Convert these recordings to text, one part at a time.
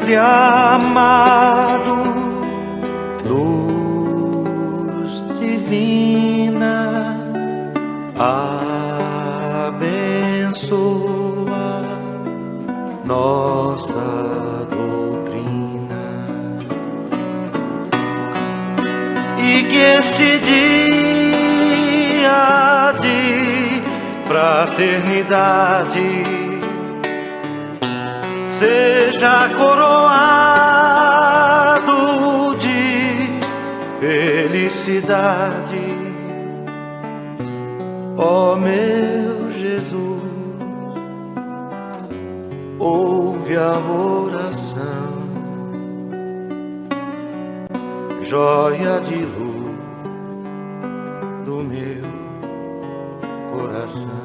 Mestre amado, luz divina, abençoa nossa doutrina, e que esse dia de fraternidade seja coroado de felicidade. Ó meu Jesus, ouve a oração, joia de luz do meu coração.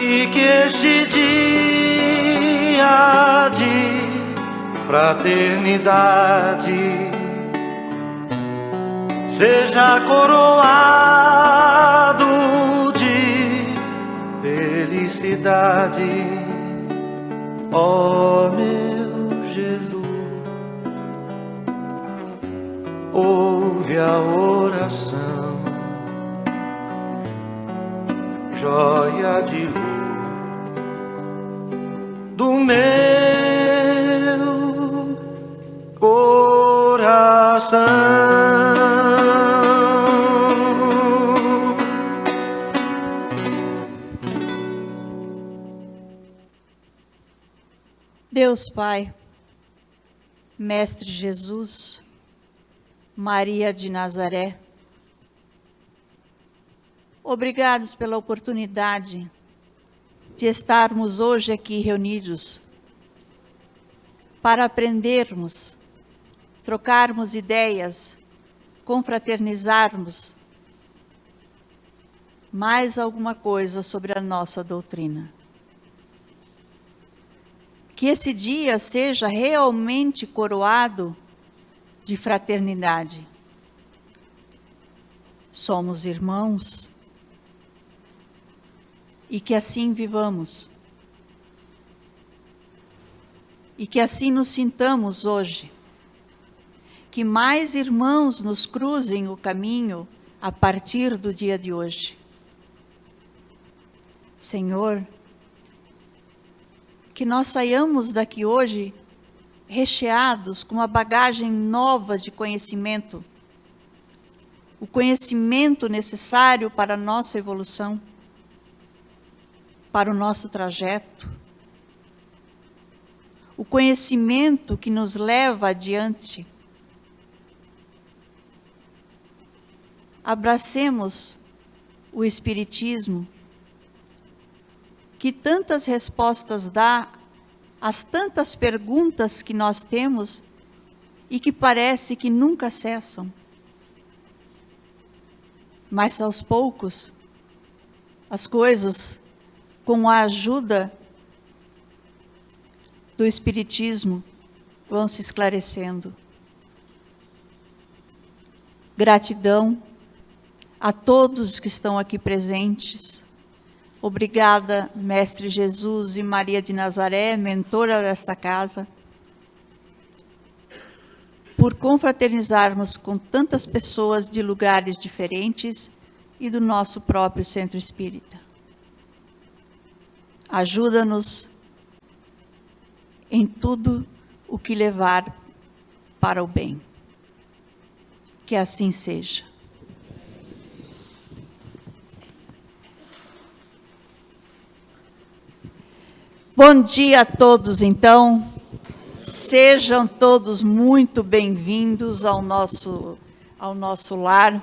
E que esse dia de fraternidade seja coroado de felicidade. Ó meu Jesus, ouve a oração, joia de luz do meu coração. Deus Pai, Mestre Jesus, Maria de Nazaré, obrigados pela oportunidade de estarmos hoje aqui reunidos para aprendermos, trocarmos ideias, confraternizarmos mais alguma coisa sobre a nossa doutrina. Que esse dia seja realmente coroado de fraternidade. Somos irmãos e que assim vivamos. E que assim nos sintamos hoje. Que mais irmãos nos cruzem o caminho a partir do dia de hoje. Senhor, que nós saiamos daqui hoje recheados com uma bagagem nova de conhecimento, o conhecimento necessário para a nossa evolução, para o nosso trajeto, o conhecimento que nos leva adiante. Abracemos o Espiritismo, que tantas respostas dá às tantas perguntas que nós temos e que parece que nunca cessam. Mas aos poucos, as coisas, com a ajuda do Espiritismo, vão se esclarecendo. Gratidão a todos que estão aqui presentes. Obrigada, Mestre Jesus e Maria de Nazaré, mentora desta casa, por confraternizarmos com tantas pessoas de lugares diferentes e do nosso próprio centro espírita. Ajuda-nos em tudo o que levar para o bem. Que assim seja. Bom dia a todos, então. Sejam todos muito bem-vindos ao nosso lar.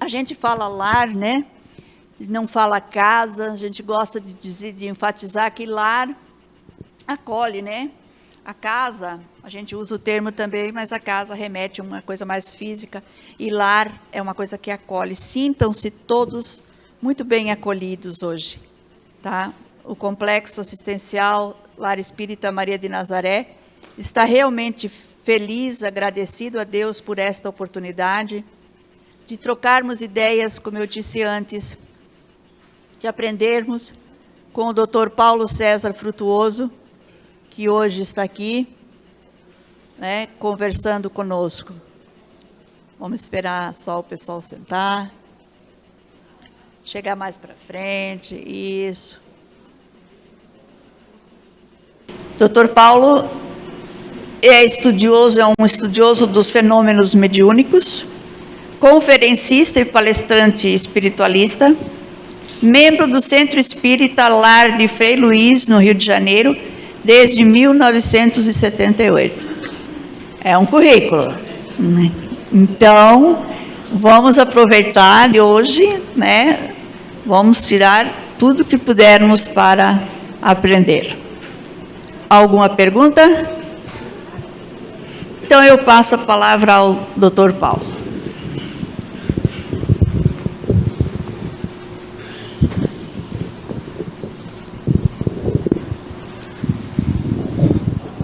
A gente fala lar, né? Não fala casa. A gente gosta de dizer, de enfatizar que lar acolhe, né? A casa A gente usa o termo também, mas a casa remete a uma coisa mais física. E lar é uma coisa que acolhe. Sintam-se todos muito bem acolhidos hoje. Tá? O Complexo Assistencial Lar Espírita Maria de Nazaré está realmente feliz, agradecido a Deus por esta oportunidade de trocarmos ideias, como eu disse antes, de aprendermos com o Dr. Paulo César Frutuoso, que hoje está aqui, né, conversando conosco. Vamos esperar só o pessoal sentar. Chegar mais para frente, isso. Dr. Paulo é um estudioso dos fenômenos mediúnicos, conferencista e palestrante espiritualista, membro do Centro Espírita Lar de Frei Luís, no Rio de Janeiro, desde 1978. É um currículo, né? Então, vamos aproveitar hoje, né? Vamos tirar tudo que pudermos para aprender. Alguma pergunta? Então, eu passo a palavra ao Dr. Paulo.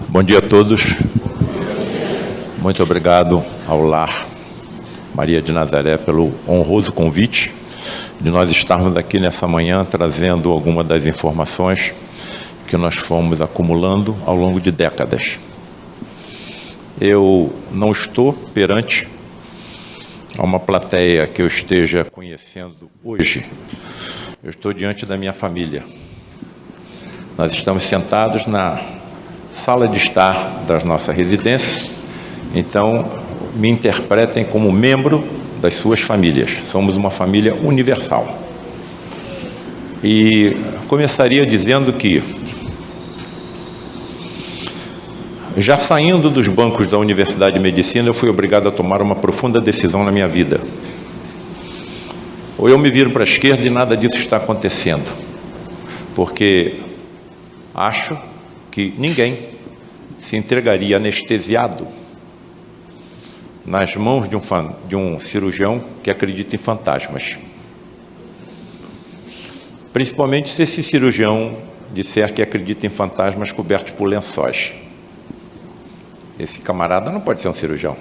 Bom dia a todos. Muito obrigado ao Lar Maria de Nazaré pelo honroso convite de nós estarmos aqui nessa manhã trazendo algumas das informações que nós fomos acumulando ao longo de décadas. Eu não estou perante uma plateia que eu esteja conhecendo hoje. Eu estou diante da minha família. Nós estamos sentados na sala de estar da nossa residência, então me interpretem como membro das suas famílias. Somos uma família universal. E começaria dizendo que, já saindo dos bancos da Universidade de Medicina, eu fui obrigado a tomar uma profunda decisão na minha vida. Ou eu me viro para a esquerda e nada disso está acontecendo, porque acho que ninguém se entregaria anestesiado nas mãos de um cirurgião que acredita em fantasmas. Principalmente se esse cirurgião disser que acredita em fantasmas cobertos por lençóis. Esse camarada não pode ser um cirurgião,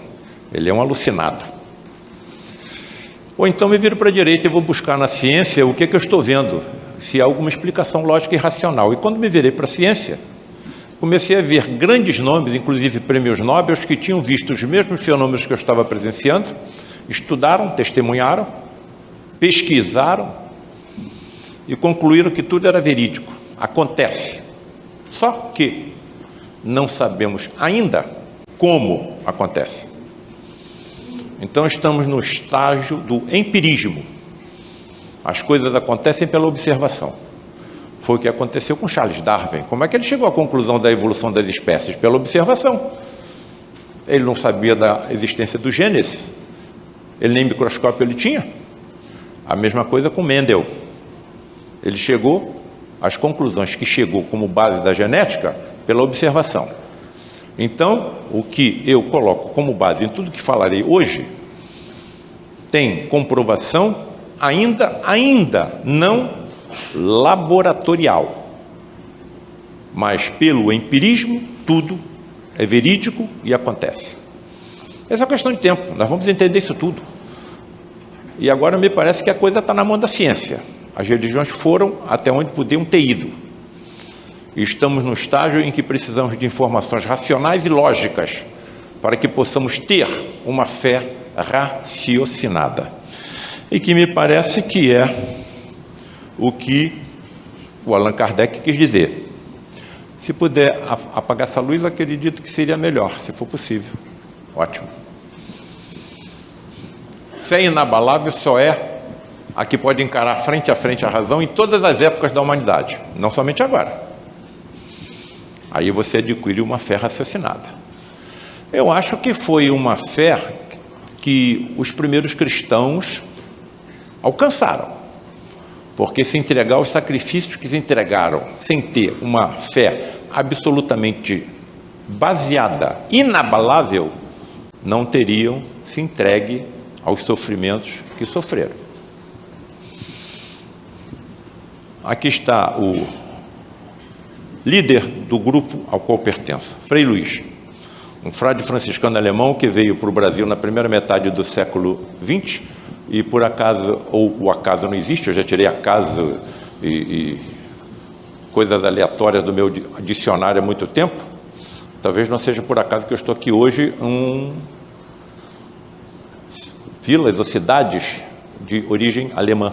ele é um alucinado. Ou então me viro para a direita e vou buscar na ciência o que eu estou vendo, se há alguma explicação lógica e racional. E quando me virei para a ciência, comecei a ver grandes nomes, inclusive prêmios Nobel, que tinham visto os mesmos fenômenos que eu estava presenciando, estudaram, testemunharam, pesquisaram e concluíram que tudo era verídico. Acontece. Só que não sabemos ainda como acontece. Então estamos no estágio do empirismo. As coisas acontecem pela observação. Foi o que aconteceu com Charles Darwin. Como é que ele chegou à conclusão da evolução das espécies? Pela observação. Ele não sabia da existência do Gênesis. Ele nem microscópio ele tinha. A mesma coisa com Mendel. Ele chegou às conclusões que chegou como base da genética pela observação. Então, o que eu coloco como base em tudo que falarei hoje tem comprovação ainda não laboratorial, mas pelo empirismo tudo é verídico e acontece. Essa é uma questão de tempo, nós vamos entender isso tudo. E agora me parece que a coisa está na mão da ciência. As religiões foram até onde podiam ter ido. E estamos no estágio em que precisamos de informações racionais e lógicas para que possamos ter uma fé raciocinada. E que me parece que é o que o Allan Kardec quis dizer. Se puder apagar essa luz, acredito que seria melhor, se for possível. Ótimo. Fé inabalável só é a que pode encarar frente a frente a razão em todas as épocas da humanidade, não somente agora. Aí você adquire uma fé raciocinada. Eu acho que foi uma fé que os primeiros cristãos alcançaram, porque se entregar aos sacrifícios que se entregaram sem ter uma fé absolutamente baseada, inabalável, não teriam se entregue aos sofrimentos que sofreram. Aqui está o líder do grupo ao qual pertenço, Frei Luís, um frade franciscano alemão que veio para o Brasil na primeira metade do século XX e por acaso, ou o acaso não existe, eu já tirei acaso e coisas aleatórias do meu dicionário há muito tempo, talvez não seja por acaso que eu estou aqui hoje vilas ou cidades de origem alemã.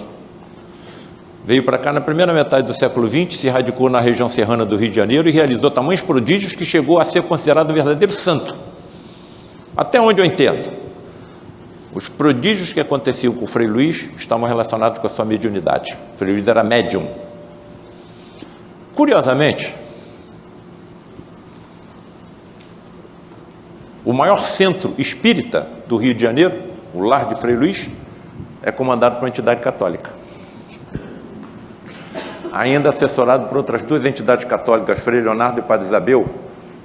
Veio para cá na primeira metade do século XX, se radicou na região serrana do Rio de Janeiro e realizou tamanhos prodígios que chegou a ser considerado um verdadeiro santo. Até onde eu entendo, os prodígios que aconteciam com o Frei Luís estavam relacionados com a sua mediunidade. O Frei Luís era médium. Curiosamente, o maior centro espírita do Rio de Janeiro, o Lar de Frei Luís, é comandado por uma entidade católica. Ainda assessorado por outras duas entidades católicas, Frei Leonardo e Padre Isabel,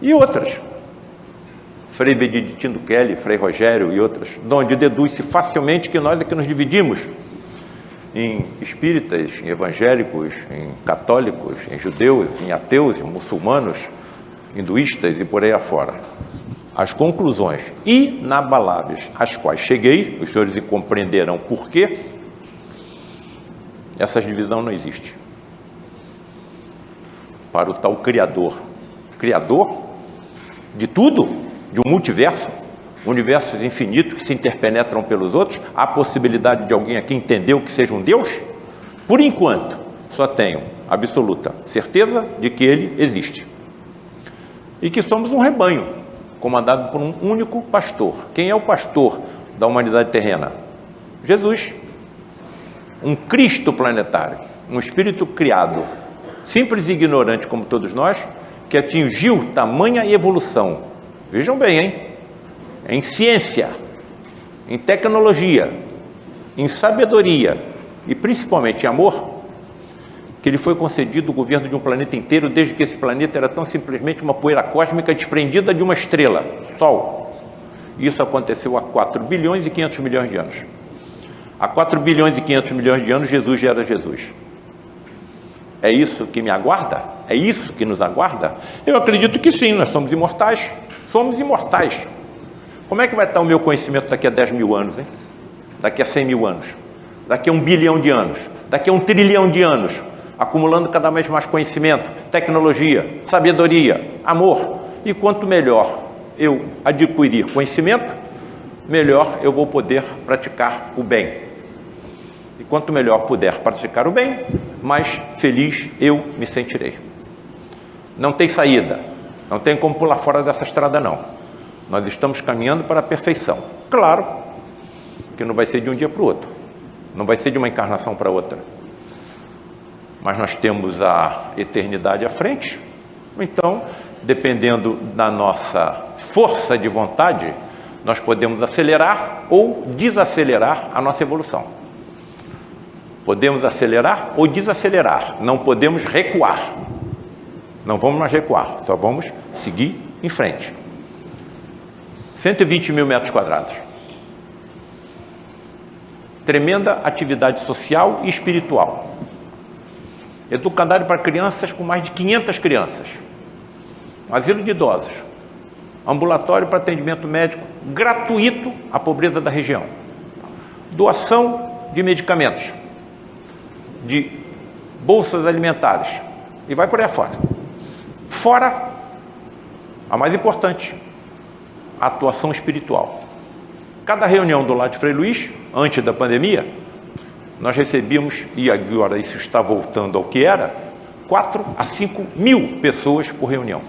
e outras, Frei Beneditino Kelly, Frei Rogério e outras, de onde deduz-se facilmente que nós é que nos dividimos em espíritas, em evangélicos, em católicos, em judeus, em ateus, em muçulmanos, hinduístas e por aí afora. As conclusões inabaláveis às quais cheguei, os senhores compreenderão por quê, essa divisão não existe. Para o tal Criador de tudo, de um multiverso, universos infinitos que se interpenetram pelos outros, há a possibilidade de alguém aqui entender o que seja um Deus? Por enquanto, só tenho absoluta certeza de que Ele existe. E que somos um rebanho, comandado por um único pastor. Quem é o pastor da humanidade terrena? Jesus. Um Cristo planetário, um espírito criado, simples e ignorante como todos nós, que atingiu tamanha evolução. Vejam bem, hein? Em ciência, em tecnologia, em sabedoria e principalmente em amor, que lhe foi concedido o governo de um planeta inteiro, desde que esse planeta era tão simplesmente uma poeira cósmica desprendida de uma estrela, Sol. Isso aconteceu há 4 bilhões e 500 milhões de anos. Há 4 bilhões e 500 milhões de anos, Jesus já era Jesus. É isso que me aguarda? É isso que nos aguarda? Eu acredito que sim, nós somos imortais. Somos imortais. Como é que vai estar o meu conhecimento daqui a 10 mil anos, hein? Daqui a 100 mil anos? Daqui a 1 bilhão de anos? Daqui a 1 trilhão de anos? Acumulando cada vez mais conhecimento, tecnologia, sabedoria, amor. E quanto melhor eu adquirir conhecimento, melhor eu vou poder praticar o bem. E quanto melhor puder praticar o bem, mais feliz eu me sentirei. Não tem saída, não tem como pular fora dessa estrada não. Nós estamos caminhando para a perfeição. Claro que não vai ser de um dia para o outro, não vai ser de uma encarnação para outra. Mas nós temos a eternidade à frente, então, dependendo da nossa força de vontade, nós podemos acelerar ou desacelerar a nossa evolução. Podemos acelerar ou desacelerar, não podemos recuar. Não vamos mais recuar, só vamos seguir em frente. 120 mil metros quadrados. Tremenda atividade social e espiritual. Educandário para crianças com mais de 500 crianças. Asilo de idosos. Ambulatório para atendimento médico gratuito à pobreza da região. Doação de medicamentos. De bolsas alimentares. E vai por aí afora. Fora, a mais importante, a atuação espiritual. Cada reunião do Lar de Frei Luís, antes da pandemia, nós recebíamos, e agora isso está voltando ao que era, 4 a 5 mil pessoas por reunião.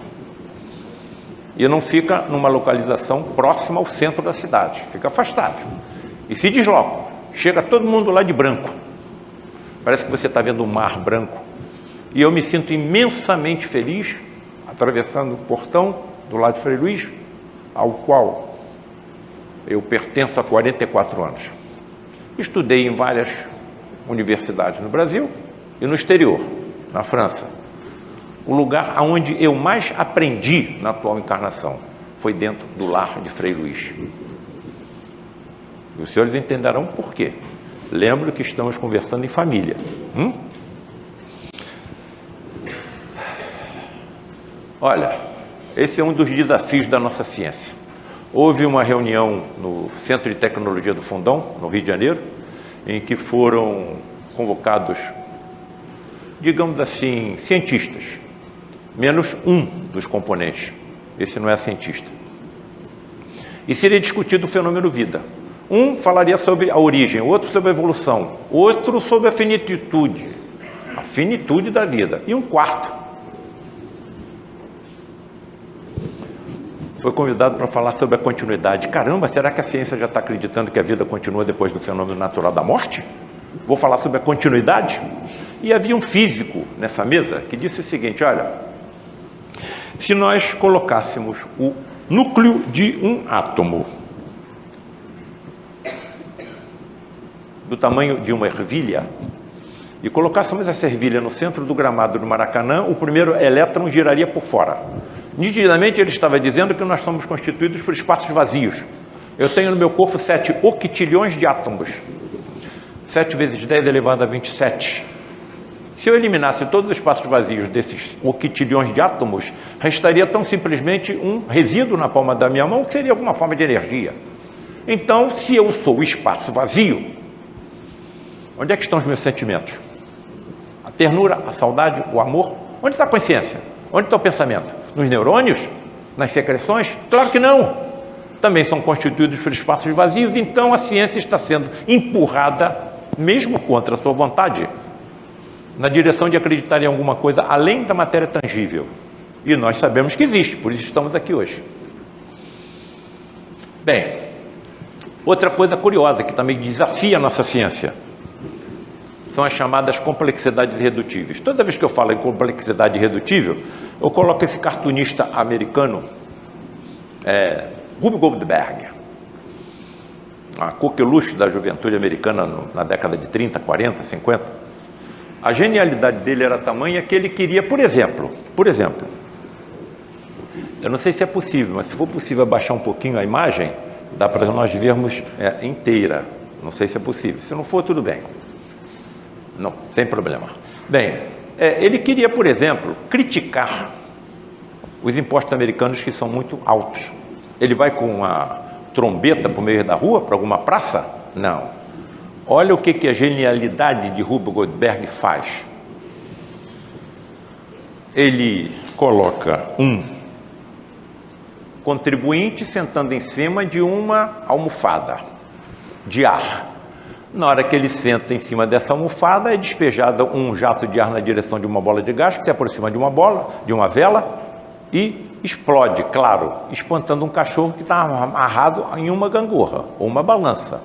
E não fica numa localização próxima ao centro da cidade, fica afastado. E se deslocam, chega todo mundo lá de branco. Parece que você está vendo um mar branco. E eu me sinto imensamente feliz, atravessando o portão do Lar de Frei Luís, ao qual eu pertenço há 44 anos. Estudei em várias universidades no Brasil e no exterior, na França, O lugar onde eu mais aprendi na atual encarnação foi dentro do lar de Frei Luiz. E os senhores entenderão por quê. Lembro que estamos conversando em família. Olha, esse é um dos desafios da nossa ciência. Houve uma reunião no Centro de Tecnologia do Fundão, no Rio de Janeiro, em que foram convocados, digamos assim, cientistas, menos um dos componentes. Esse não é cientista. E seria discutido o fenômeno vida. Um falaria sobre a origem, outro sobre a evolução, outro sobre a finitude da vida. E um quarto foi convidado para falar sobre a continuidade. Caramba, será que a ciência já está acreditando que a vida continua depois do fenômeno natural da morte? Vou falar sobre a continuidade? E havia um físico nessa mesa que disse o seguinte, olha, se nós colocássemos o núcleo de um átomo do tamanho de uma ervilha e colocássemos essa ervilha no centro do gramado do Maracanã, o primeiro elétron giraria por fora. Nitidamente ele estava dizendo que nós somos constituídos por espaços vazios. Eu tenho no meu corpo 7 octilhões de átomos. 7 vezes 10 elevado a 27. Se eu eliminasse todos os espaços vazios desses octilhões de átomos, restaria tão simplesmente um resíduo na palma da minha mão, que seria alguma forma de energia. Então, se eu sou o espaço vazio, onde é que estão os meus sentimentos? A ternura, a saudade, o amor? Onde está a consciência? Onde está o pensamento? Nos neurônios? Nas secreções? Claro que não. Também são constituídos por espaços vazios, então a ciência está sendo empurrada, mesmo contra a sua vontade, na direção de acreditar em alguma coisa além da matéria tangível. E nós sabemos que existe, por isso estamos aqui hoje. Bem, outra coisa curiosa que também desafia a nossa ciência são as chamadas complexidades irredutíveis. Toda vez que eu falo em complexidade irredutível, eu coloco esse cartunista americano, Rube Goldberg, a coqueluche da juventude americana na década de 30, 40, 50. A genialidade dele era tamanha que ele queria, por exemplo, eu não sei se é possível, mas se for possível abaixar um pouquinho a imagem, dá para nós vermos inteira. Não sei se é possível. Se não for, tudo bem. Não, sem problema. Bem, ele queria, por exemplo, criticar os impostos americanos que são muito altos. Ele vai com uma trombeta para o meio da rua, para alguma praça? Não. Olha o que a genialidade de Rube Goldberg faz. Ele coloca um contribuinte sentando em cima de uma almofada de ar. Na hora que ele senta em cima dessa almofada, é despejado um jato de ar na direção de uma bola de gás, que se aproxima de uma vela, e explode, claro, espantando um cachorro que está amarrado em uma gangorra, ou uma balança,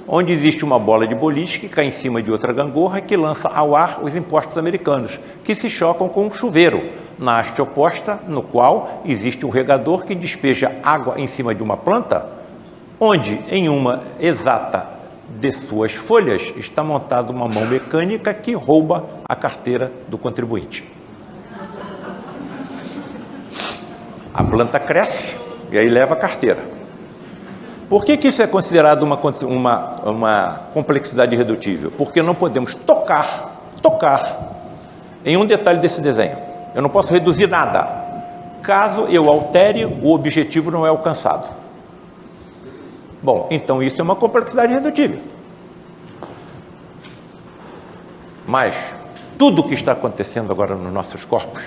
onde existe uma bola de boliche que cai em cima de outra gangorra que lança ao ar os impostos americanos, que se chocam com um chuveiro, na haste oposta, no qual existe um regador que despeja água em cima de uma planta, onde, em uma exata de suas folhas, está montada uma mão mecânica que rouba a carteira do contribuinte. A planta cresce e aí leva a carteira. Por que isso é considerado uma complexidade irredutível? Porque não podemos tocar em um detalhe desse desenho. Eu não posso reduzir nada. Caso eu altere, o objetivo não é alcançado. Bom, então isso é uma complexidade irredutível. Mas tudo o que está acontecendo agora nos nossos corpos,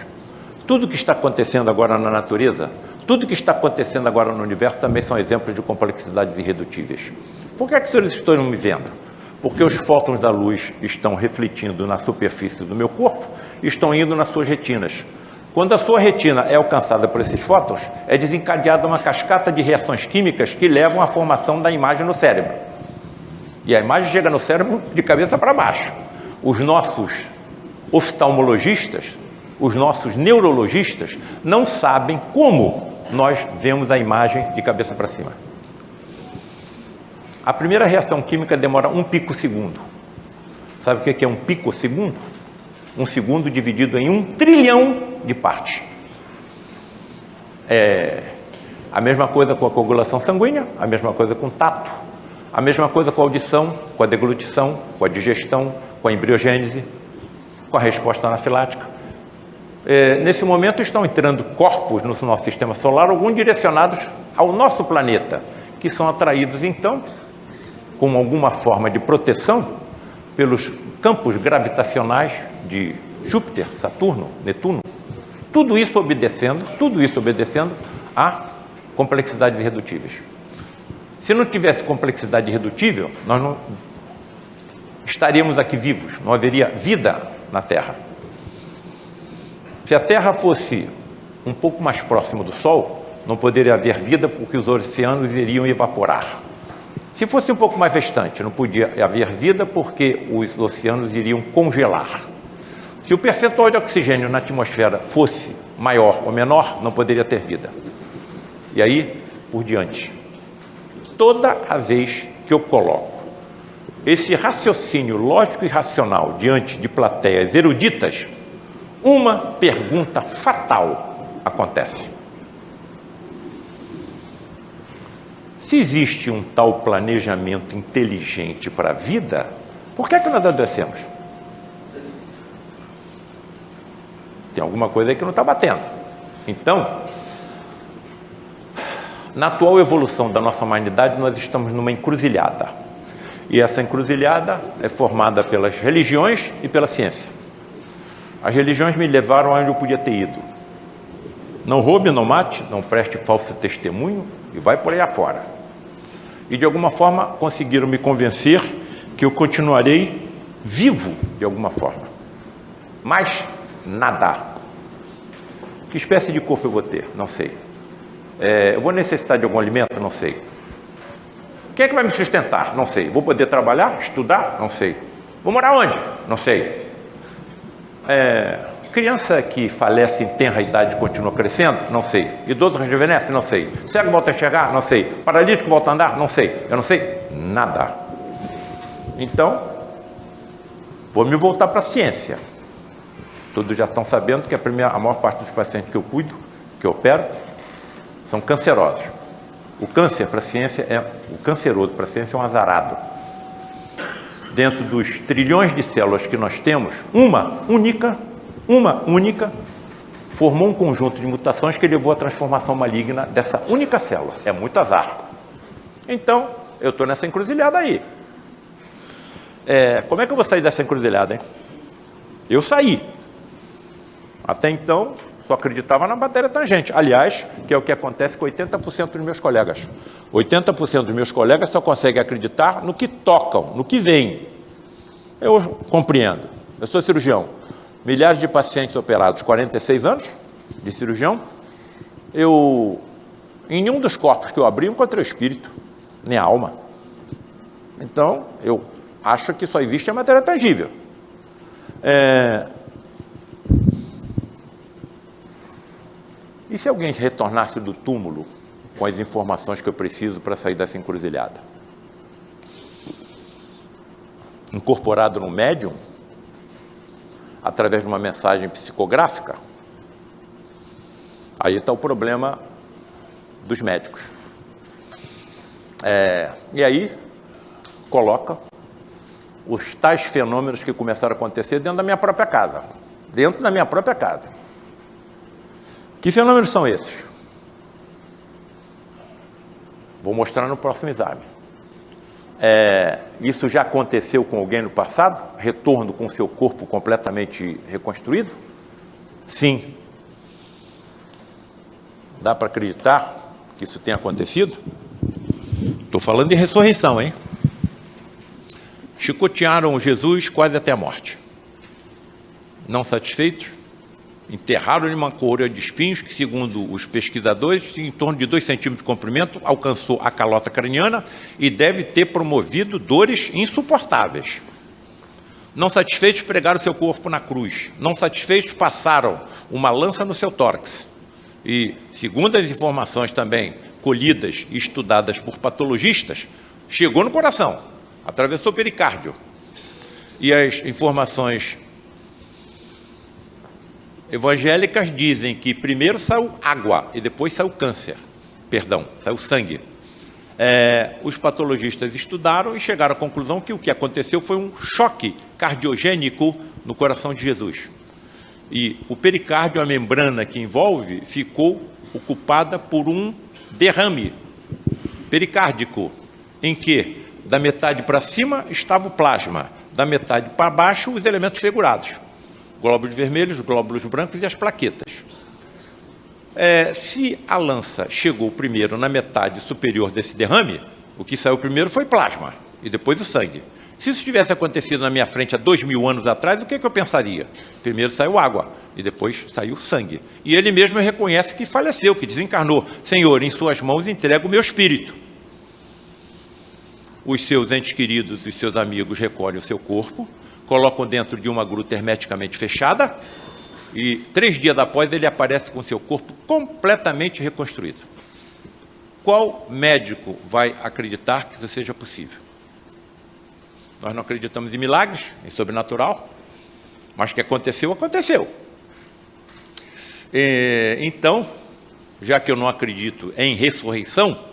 tudo o que está acontecendo agora na natureza, tudo o que está acontecendo agora no universo também são exemplos de complexidades irredutíveis. Por que os senhores estão me vendo? Porque os fótons da luz estão refletindo na superfície do meu corpo e estão indo nas suas retinas. Quando a sua retina é alcançada por esses fótons, é desencadeada uma cascata de reações químicas que levam à formação da imagem no cérebro. E a imagem chega no cérebro de cabeça para baixo. Os nossos oftalmologistas, os nossos neurologistas, não sabem como nós vemos a imagem de cabeça para cima. A primeira reação química demora 1 picosegundo. Sabe o que é 1 picosegundo? 1 segundo dividido em 1 trilhão de partes. A mesma coisa com a coagulação sanguínea, a mesma coisa com o tato, a mesma coisa com a audição, com a deglutição, com a digestão, com a embriogênese, com a resposta anafilática. Nesse momento estão entrando corpos no nosso sistema solar, alguns direcionados ao nosso planeta, que são atraídos então, com alguma forma de proteção, pelos campos gravitacionais de Júpiter, Saturno, Netuno. Tudo isso obedecendo a complexidades irredutíveis. Se não tivesse complexidade irredutível, nós não estaríamos aqui vivos, não haveria vida na Terra. Se a Terra fosse um pouco mais próximo do Sol, não poderia haver vida porque os oceanos iriam evaporar. Se fosse um pouco mais distante, não podia haver vida porque os oceanos iriam congelar. Se o percentual de oxigênio na atmosfera fosse maior ou menor, não poderia ter vida. E aí, por diante. Toda a vez que eu coloco esse raciocínio lógico e racional diante de plateias eruditas, uma pergunta fatal acontece. Se existe um tal planejamento inteligente para a vida, por que é que nós adoecemos? Tem alguma coisa aí que não está batendo. Então, na atual evolução da nossa humanidade, nós estamos numa encruzilhada. E essa encruzilhada é formada pelas religiões e pela ciência. As religiões me levaram onde eu podia ter ido. Não roube, não mate, não preste falso testemunho e vai por aí afora. E de alguma forma conseguiram me convencer que eu continuarei vivo de alguma forma. Mas nada. Que espécie de corpo eu vou ter? Não sei. Eu vou necessitar de algum alimento? Não sei. Quem é que vai me sustentar? Não sei. Vou poder trabalhar? Estudar? Não sei. Vou morar onde? Não sei. Criança que falece em tenra idade continua crescendo? Não sei. Idoso rejuvenesce? Não sei. Cego volta a enxergar? Não sei. Paralítico volta a andar? Não sei. Eu não sei nada. Então, vou me voltar para a ciência. Todos já estão sabendo que a maior parte dos pacientes que eu cuido, que eu opero, são cancerosos. O câncer para a ciência o canceroso para a ciência é um azarado. Dentro dos trilhões de células que nós temos, uma única, formou um conjunto de mutações que levou à transformação maligna dessa única célula. É muito azar. Então, eu estou nessa encruzilhada aí. Como é que eu vou sair dessa encruzilhada, hein? Eu saí. Até então, só acreditava na matéria tangente. Aliás, que é o que acontece com 80% dos meus colegas. 80% dos meus colegas só conseguem acreditar no que tocam, no que veem. Eu compreendo. Eu sou cirurgião. Milhares de pacientes operados, 46 anos de cirurgião. Em nenhum dos corpos que eu abri, eu encontrei o espírito, nem a alma. Então, eu acho que só existe a matéria tangível. E se alguém retornasse do túmulo com as informações que eu preciso para sair dessa encruzilhada? Incorporado no médium, através de uma mensagem psicográfica, aí está o problema dos médicos. E aí, coloca os tais fenômenos que começaram a acontecer dentro da minha própria casa. Dentro da minha própria casa. Que fenômenos são esses? Vou mostrar no próximo exame. Isso já aconteceu com alguém no passado? Retorno com seu corpo completamente reconstruído? Sim. Dá para acreditar que isso tenha acontecido? Estou falando de ressurreição, hein? Chicotearam Jesus quase até a morte. Não satisfeitos, enterraram-lhe uma coroa de espinhos que, segundo os pesquisadores, em torno de 2 centímetros de comprimento, alcançou a calota craniana e deve ter promovido dores insuportáveis. Não satisfeitos, pregaram seu corpo na cruz. Não satisfeitos, passaram uma lança no seu tórax. E, segundo as informações também colhidas e estudadas por patologistas, chegou no coração, atravessou o pericárdio. E as informações evangélicas dizem que primeiro saiu água e depois saiu câncer. Perdão, saiu sangue. Os patologistas estudaram e chegaram à conclusão que o que aconteceu foi um choque cardiogênico no coração de Jesus. E o pericárdio, a membrana que envolve, ficou ocupada por um derrame pericárdico, em que da metade para cima estava o plasma, da metade para baixo os elementos figurados, glóbulos vermelhos, glóbulos brancos e as plaquetas. Se a lança chegou primeiro na metade superior desse derrame, o que saiu primeiro foi plasma e depois o sangue. Se isso tivesse acontecido na minha frente há 2000 anos atrás, o que eu pensaria? Primeiro saiu água e depois saiu sangue. E ele mesmo reconhece que faleceu, que desencarnou. Senhor, em suas mãos entrego o meu espírito. Os seus entes queridos e seus amigos recolhem o seu corpo, colocam dentro de uma gruta hermeticamente fechada e 3 dias após ele aparece com seu corpo completamente reconstruído. Qual médico vai acreditar que isso seja possível? Nós não acreditamos em milagres, em sobrenatural, mas que aconteceu, aconteceu. Então, já que eu não acredito em ressurreição,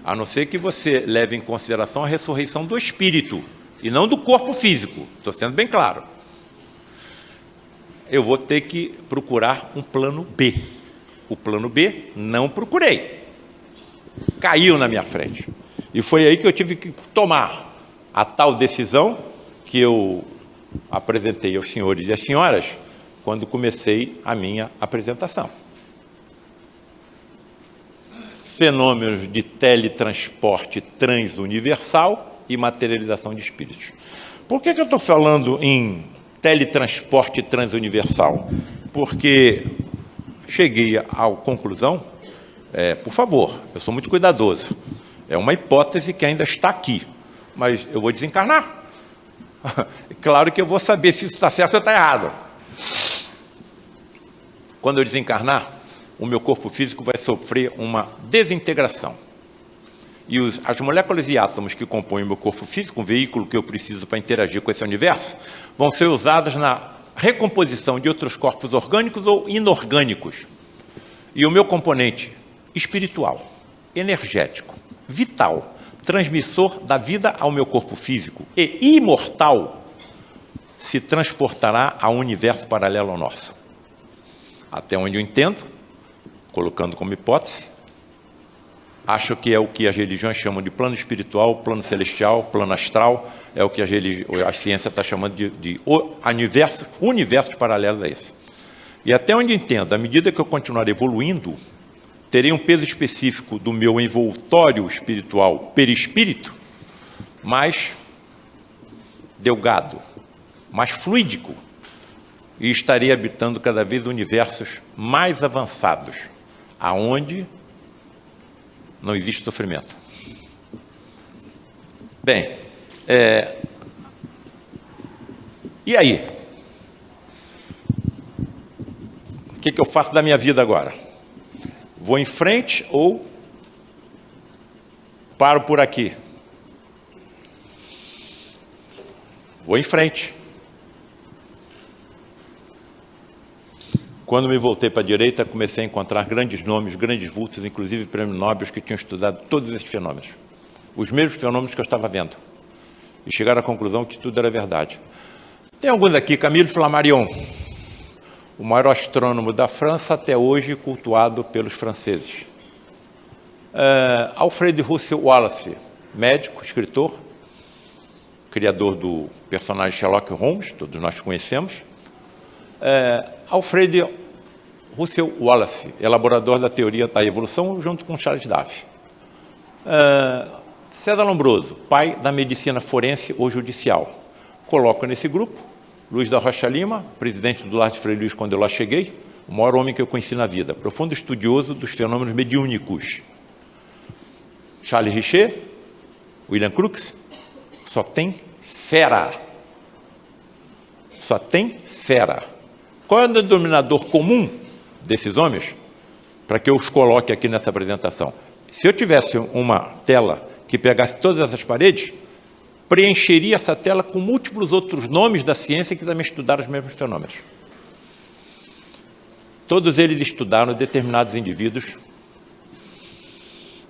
a não ser que você leve em consideração a ressurreição do espírito e não do corpo físico, estou sendo bem claro, eu vou ter que procurar um plano B. O plano B não procurei, caiu na minha frente, e foi aí que eu tive que tomar a tal decisão que eu apresentei aos senhores e às senhoras quando comecei a minha apresentação. Fenômenos de teletransporte transuniversal e materialização de espíritos. Por que eu estou falando em teletransporte transuniversal? Porque cheguei à conclusão, por favor, eu sou muito cuidadoso, é uma hipótese que ainda está aqui, mas eu vou desencarnar. Claro que eu vou saber se isso está certo ou está errado. Quando eu desencarnar, o meu corpo físico vai sofrer uma desintegração. E as moléculas e átomos que compõem o meu corpo físico, um veículo que eu preciso para interagir com esse universo, vão ser usadas na recomposição de outros corpos orgânicos ou inorgânicos. E o meu componente espiritual, energético, vital, transmissor da vida ao meu corpo físico e imortal, se transportará a um universo paralelo ao nosso. Até onde eu entendo, colocando como hipótese, acho que é o que as religiões chamam de plano espiritual, plano celestial, plano astral, é o que a ciência está chamando de universos paralelos a esse. E até onde entendo, à medida que eu continuar evoluindo, terei um peso específico do meu envoltório espiritual, perispírito, mais delgado, mais fluídico, e estarei habitando cada vez universos mais avançados, aonde não existe sofrimento. Bem, e aí? O que eu faço da minha vida agora? Vou em frente ou paro por aqui? Vou em frente. Quando me voltei para a direita, comecei a encontrar grandes nomes, grandes vultos, inclusive prêmios nobres que tinham estudado todos esses fenômenos. Os mesmos fenômenos que eu estava vendo. E chegaram à conclusão que tudo era verdade. Tem alguns aqui, Camille Flammarion, o maior astrônomo da França, até hoje cultuado pelos franceses. Alfred Russel Wallace, médico, escritor, criador do personagem Sherlock Holmes, todos nós conhecemos. Alfred Russel Wallace, elaborador da teoria da evolução, junto com Charles Duff. César Lombroso, pai da medicina forense ou judicial. Coloco nesse grupo Luiz da Rocha Lima, presidente do Lar de Frei Luís quando eu lá cheguei, o maior homem que eu conheci na vida, profundo estudioso dos fenômenos mediúnicos. Charles Richer, William Crookes, só tem fera. Só tem fera. Qual é o denominador comum desses homens? Para que eu os coloque aqui nessa apresentação. Se eu tivesse uma tela que pegasse todas essas paredes, preencheria essa tela com múltiplos outros nomes da ciência que também estudaram os mesmos fenômenos. Todos eles estudaram determinados indivíduos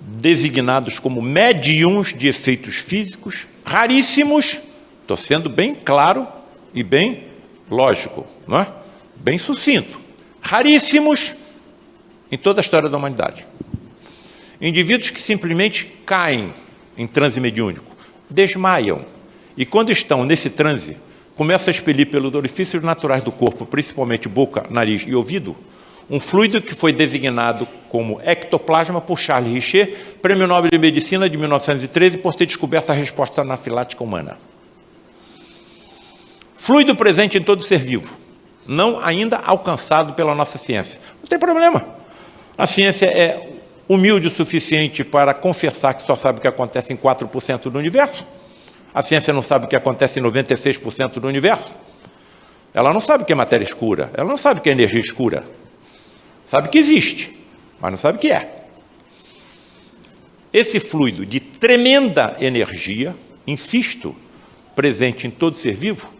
designados como médiums de efeitos físicos raríssimos. Estou sendo bem claro e bem lógico, não é? Bem sucinto. Raríssimos em toda a história da humanidade. Indivíduos que simplesmente caem em transe mediúnico, desmaiam, e quando estão nesse transe, começam a expelir pelos orifícios naturais do corpo, principalmente boca, nariz e ouvido, um fluido que foi designado como ectoplasma por Charles Richer, Prêmio Nobel de Medicina de 1913, por ter descoberto a resposta anafilática humana. Fluido presente em todo ser vivo, não ainda alcançado pela nossa ciência. Não tem problema. A ciência é humilde o suficiente para confessar que só sabe o que acontece em 4% do universo. A ciência não sabe o que acontece em 96% do universo. Ela não sabe o que é matéria escura, ela não sabe o que é energia escura. Sabe que existe, mas não sabe o que é. Esse fluido de tremenda energia, insisto, presente em todo ser vivo,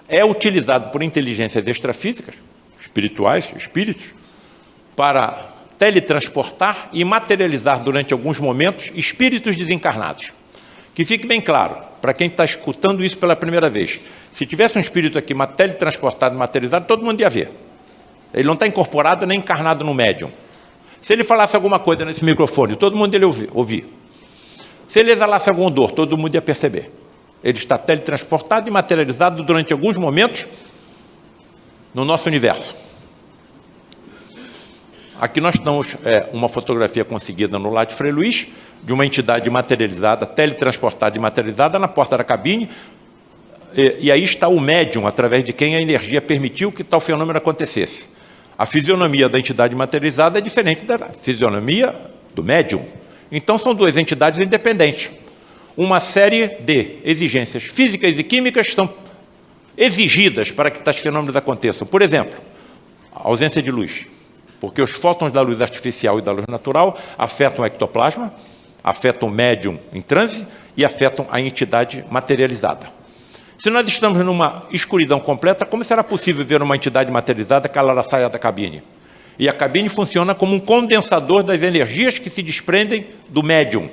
é utilizado por inteligências extrafísicas, espirituais, espíritos, para teletransportar e materializar durante alguns momentos espíritos desencarnados. Que fique bem claro, para quem está escutando isso pela primeira vez, se tivesse um espírito aqui teletransportado e materializado, todo mundo ia ver. Ele não está incorporado nem encarnado no médium. Se ele falasse alguma coisa nesse microfone, todo mundo ia ouvir. Se ele exalasse algum odor, todo mundo ia perceber. Ele está teletransportado e materializado durante alguns momentos no nosso universo. Aqui nós estamos, uma fotografia conseguida no lar de Frei Luís, de uma entidade materializada, teletransportada e materializada na porta da cabine, e aí está o médium, através de quem a energia permitiu que tal fenômeno acontecesse. A fisionomia da entidade materializada é diferente da fisionomia do médium. Então são duas entidades independentes. Uma série de exigências físicas e químicas estão exigidas para que tais fenômenos aconteçam. Por exemplo, a ausência de luz. Porque os fótons da luz artificial e da luz natural afetam o ectoplasma, afetam o médium em transe e afetam a entidade materializada. Se nós estamos numa escuridão completa, como será possível ver uma entidade materializada que ela saia da cabine? E a cabine funciona como um condensador das energias que se desprendem do médium.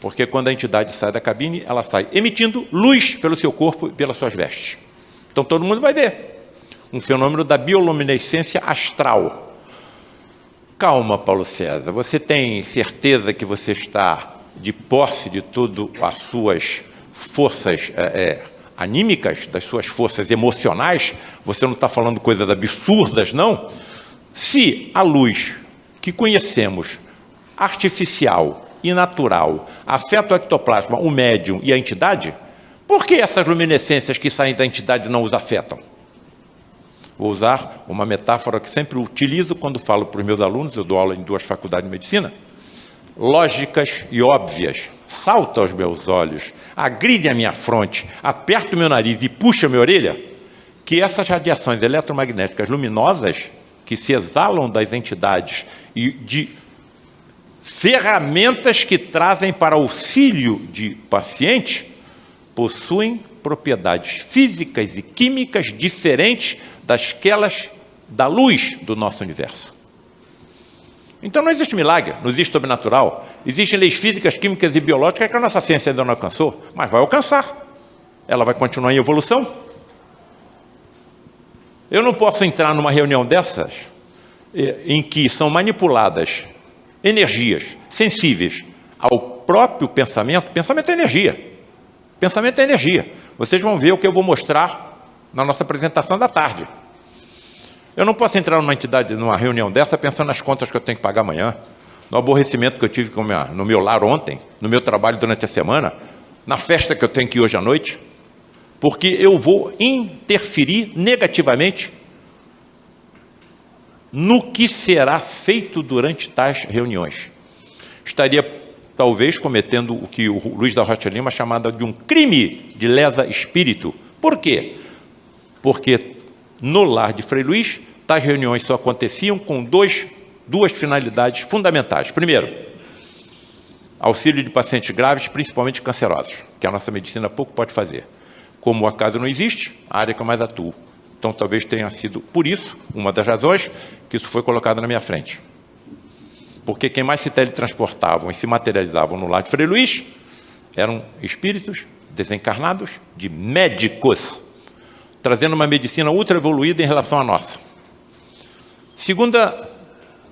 Porque quando a entidade sai da cabine, ela sai emitindo luz pelo seu corpo e pelas suas vestes. Então todo mundo vai ver um fenômeno da bioluminescência astral. Calma, Paulo César, você tem certeza que você está de posse de todas as suas forças anímicas, das suas forças emocionais? Você não está falando coisas absurdas, não? Se a luz que conhecemos, artificial e natural, afeta o ectoplasma, o médium e a entidade, por que essas luminescências que saem da entidade não os afetam? Vou usar uma metáfora que sempre utilizo quando falo para os meus alunos, eu dou aula em 2 faculdades de medicina, lógicas e óbvias. Salta aos meus olhos, agride a minha fronte, aperta o meu nariz e puxa a minha orelha, que essas radiações eletromagnéticas luminosas que se exalam das entidades e de ferramentas que trazem para auxílio de paciente, possuem propriedades físicas e químicas diferentes dasquelas da luz do nosso universo. Então não existe milagre, não existe sobrenatural. Existem leis físicas, químicas e biológicas que a nossa ciência ainda não alcançou, mas vai alcançar. Ela vai continuar em evolução. Eu não posso entrar numa reunião dessas em que são manipuladas energias sensíveis ao próprio pensamento. Pensamento é energia. Pensamento é energia. Vocês vão ver o que eu vou mostrar na nossa apresentação da tarde. Eu não posso entrar numa entidade, numa reunião dessa, pensando nas contas que eu tenho que pagar amanhã, no aborrecimento que eu tive no meu lar ontem, no meu trabalho durante a semana, na festa que eu tenho que ir hoje à noite, porque eu vou interferir negativamente no que será feito durante tais reuniões. Estaria, talvez, cometendo o que o Luiz da Rocha Lima chamava de um crime de lesa espírito. Por quê? Porque no lar de Frei Luís, tais reuniões só aconteciam com duas finalidades fundamentais. Primeiro, auxílio de pacientes graves, principalmente cancerosos, que a nossa medicina pouco pode fazer. Como o acaso não existe, a área que eu mais atuo Então, talvez tenha sido por isso, uma das razões, que isso foi colocado na minha frente. Porque quem mais se teletransportavam e se materializavam no lar de Frei Luís eram espíritos desencarnados de médicos, trazendo uma medicina ultra evoluída em relação à nossa. Segundo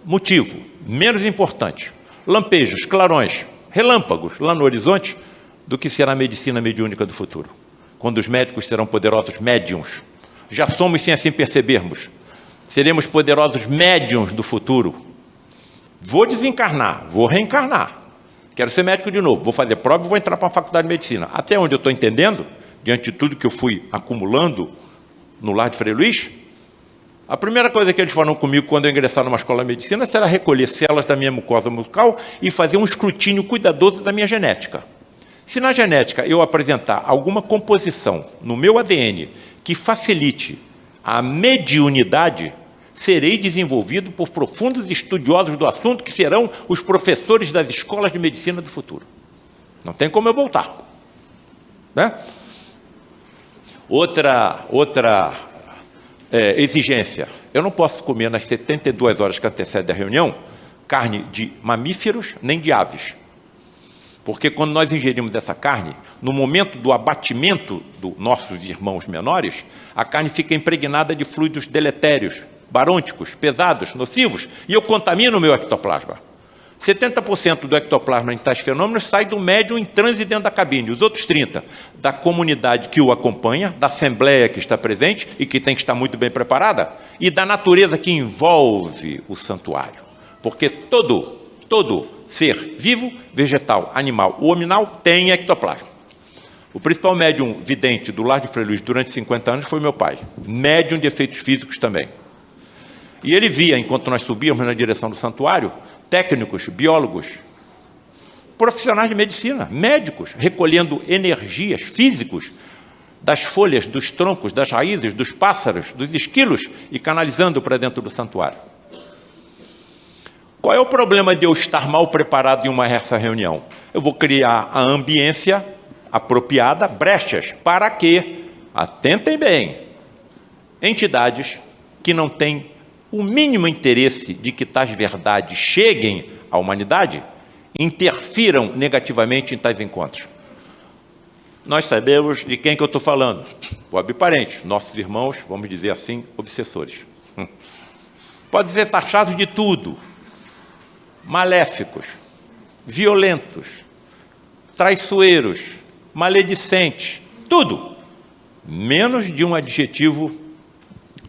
motivo, menos importante, lampejos, clarões, relâmpagos lá no horizonte do que será a medicina mediúnica do futuro, quando os médicos serão poderosos médiuns. Já somos sem assim percebermos. Seremos poderosos médiuns do futuro. Vou desencarnar, vou reencarnar. Quero ser médico de novo, vou fazer prova e vou entrar para a faculdade de medicina. Até onde eu estou entendendo, diante de tudo que eu fui acumulando no lar de Frei Luís, a primeira coisa que eles falaram comigo quando eu ingressar numa escola de medicina será recolher células da minha mucosa bucal e fazer um escrutínio cuidadoso da minha genética. Se na genética eu apresentar alguma composição no meu ADN que facilite a mediunidade, serei desenvolvido por profundos estudiosos do assunto, que serão os professores das escolas de medicina do futuro. Não tem como eu voltar. Né? Outra exigência. Eu não posso comer nas 72 horas que antecedem a reunião carne de mamíferos nem de aves. Porque quando nós ingerimos essa carne, no momento do abatimento dos nossos irmãos menores, a carne fica impregnada de fluidos deletérios, barônticos, pesados, nocivos, e eu contamino o meu ectoplasma. 70% do ectoplasma em tais fenômenos sai do médium em transe dentro da cabine, os outros 30% da comunidade que o acompanha, da assembleia que está presente e que tem que estar muito bem preparada, e da natureza que envolve o santuário. Porque todo ser vivo, vegetal, animal ou hominal tem ectoplasma. O principal médium vidente do lar de Frei Luís durante 50 anos foi meu pai, médium de efeitos físicos também. E ele via, enquanto nós subíamos na direção do santuário, técnicos, biólogos, profissionais de medicina, médicos, recolhendo energias físicicos das folhas, dos troncos, das raízes, dos pássaros, dos esquilos e canalizando para dentro do santuário. Qual é o problema de eu estar mal preparado em essa reunião? Eu vou criar a ambiência apropriada, brechas, para que, atentem bem, entidades que não têm o mínimo interesse de que tais verdades cheguem à humanidade, interfiram negativamente em tais encontros. Nós sabemos de quem que eu estou falando. Pobre parente, nossos irmãos, vamos dizer assim, obsessores. Podem ser taxados de tudo. Maléficos, violentos, traiçoeiros, maledicentes, tudo, menos de um adjetivo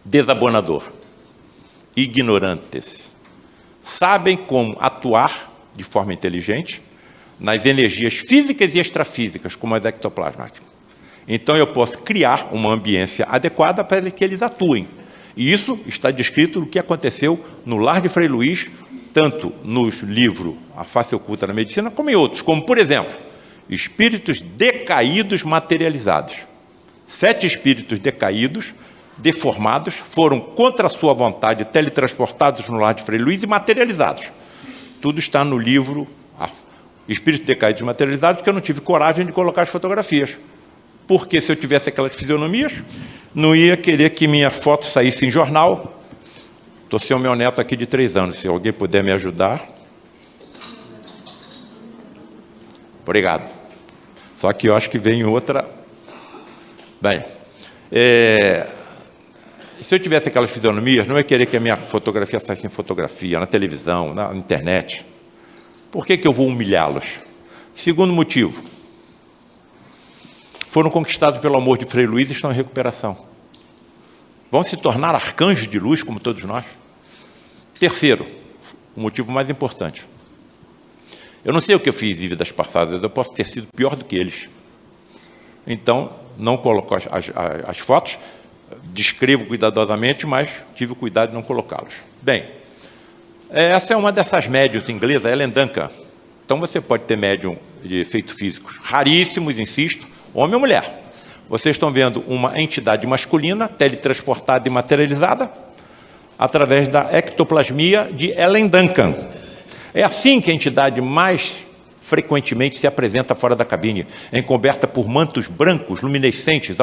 desabonador. Ignorantes. Sabem como atuar de forma inteligente nas energias físicas e extrafísicas, como as ectoplasmáticas. Então eu posso criar uma ambiência adequada para que eles atuem. E isso está descrito no que aconteceu no lar de Frei Luís, tanto nos livros A Face Oculta da Medicina, como em outros, como, por exemplo, espíritos decaídos materializados. 7 espíritos decaídos, deformados, foram contra a sua vontade teletransportados no lar de Frei Luís e materializados. Tudo está no livro Espíritos Decaídos Materializados, que eu não tive coragem de colocar as fotografias. Porque se eu tivesse aquelas fisionomias, não ia querer que minha foto saísse em jornal. Estou sem o meu neto aqui de 3 anos, se alguém puder me ajudar. Obrigado. Só que eu acho que vem outra... Bem, se eu tivesse aquelas fisionomias, não ia querer que a minha fotografia saísse em fotografia, na televisão, na internet. Por que eu vou humilhá-los? Segundo motivo, foram conquistados pelo amor de Frei Luís e estão em recuperação. Vão se tornar arcanjos de luz, como todos nós. Terceiro, o motivo mais importante. Eu não sei o que eu fiz em vidas passadas, eu posso ter sido pior do que eles. Então, não coloco as fotos, descrevo cuidadosamente, mas tive o cuidado de não colocá-los. Bem, essa é uma dessas médiums inglesas, Ellen Duncan. Então, você pode ter médium de efeitos físicos raríssimos, insisto, homem ou mulher. Vocês estão vendo uma entidade masculina, teletransportada e materializada, através da ectoplasmia de Ellen Duncan. É assim que a entidade mais frequentemente se apresenta fora da cabine, encoberta por mantos brancos, luminescentes,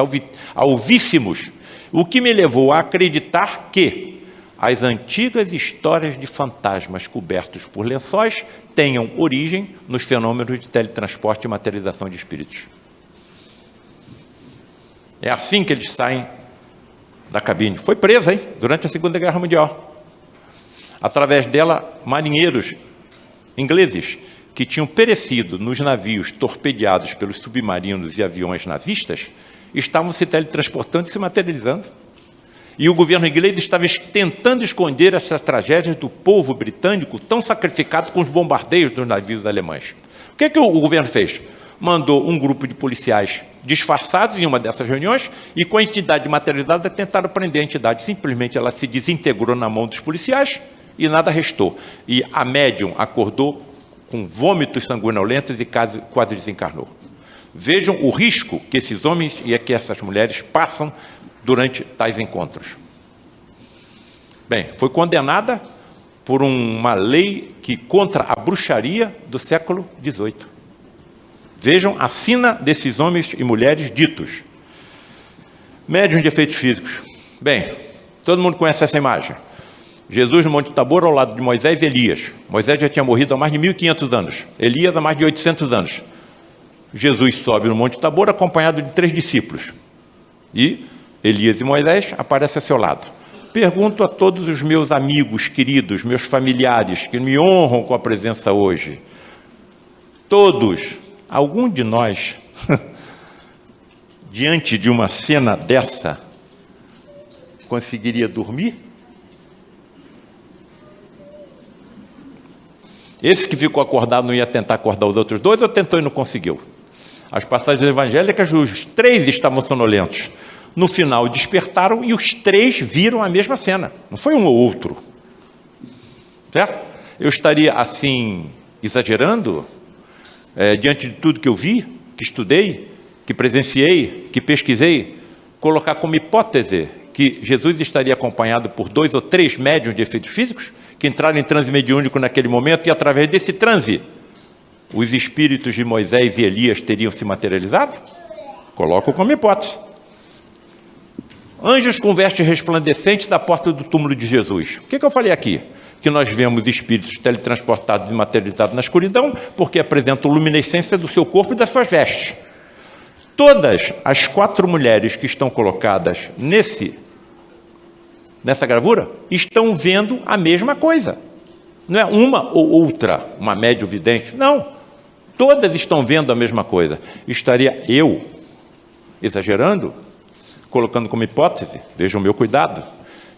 alvíssimos, O que me levou a acreditar que as antigas histórias de fantasmas cobertos por lençóis tenham origem nos fenômenos de teletransporte e materialização de espíritos. É assim que eles saem da cabine. Foi presa, hein? Durante a Segunda Guerra Mundial. Através dela, marinheiros ingleses que tinham perecido nos navios torpedeados pelos submarinos e aviões nazistas estavam se teletransportando e se materializando. E o governo inglês estava tentando esconder essas tragédias do povo britânico tão sacrificado com os bombardeios dos navios alemães. O que o governo fez? Mandou um grupo de policiais disfarçados em uma dessas reuniões e com a entidade materializada tentaram prender a entidade. Simplesmente ela se desintegrou na mão dos policiais e nada restou. E a médium acordou com vômitos sanguinolentos e quase desencarnou. Vejam o risco que esses homens e que essas mulheres passam durante tais encontros. Bem, foi condenada por uma lei que contra a bruxaria do século XVIII. Vejam a sina desses homens e mulheres ditos. Médiuns de efeitos físicos. Bem, todo mundo conhece essa imagem. Jesus no Monte Tabor ao lado de Moisés e Elias. Moisés já tinha morrido há mais de 1.500 anos. Elias há mais de 800 anos. Jesus sobe no Monte Tabor acompanhado de 3 discípulos. E Elias e Moisés aparecem ao seu lado. Pergunto a todos os meus amigos queridos, meus familiares, que me honram com a presença hoje. Todos, algum de nós, diante de uma cena dessa, conseguiria dormir? Esse que ficou acordado não ia tentar acordar os outros 2 ou tentou e não conseguiu? As passagens evangélicas, os 3 estavam sonolentos. No final despertaram e os 3 viram a mesma cena. Não foi um ou outro. Certo? Eu estaria assim, exagerando, diante de tudo que eu vi, que estudei, que presenciei, que pesquisei, colocar como hipótese que Jesus estaria acompanhado por 2 ou 3 médiuns de efeitos físicos, que entraram em transe mediúnico naquele momento e através desse transe, os espíritos de Moisés e Elias teriam se materializado? Coloco como hipótese. Anjos com vestes resplandecentes da porta do túmulo de Jesus. O que eu falei aqui? Que nós vemos espíritos teletransportados e materializados na escuridão, porque apresentam luminescência do seu corpo e das suas vestes. Todas as 4 mulheres que estão colocadas nessa gravura estão vendo a mesma coisa. Não é uma ou outra, uma médium vidente. Não. Todas estão vendo a mesma coisa. Estaria eu exagerando, colocando como hipótese, vejam o meu cuidado,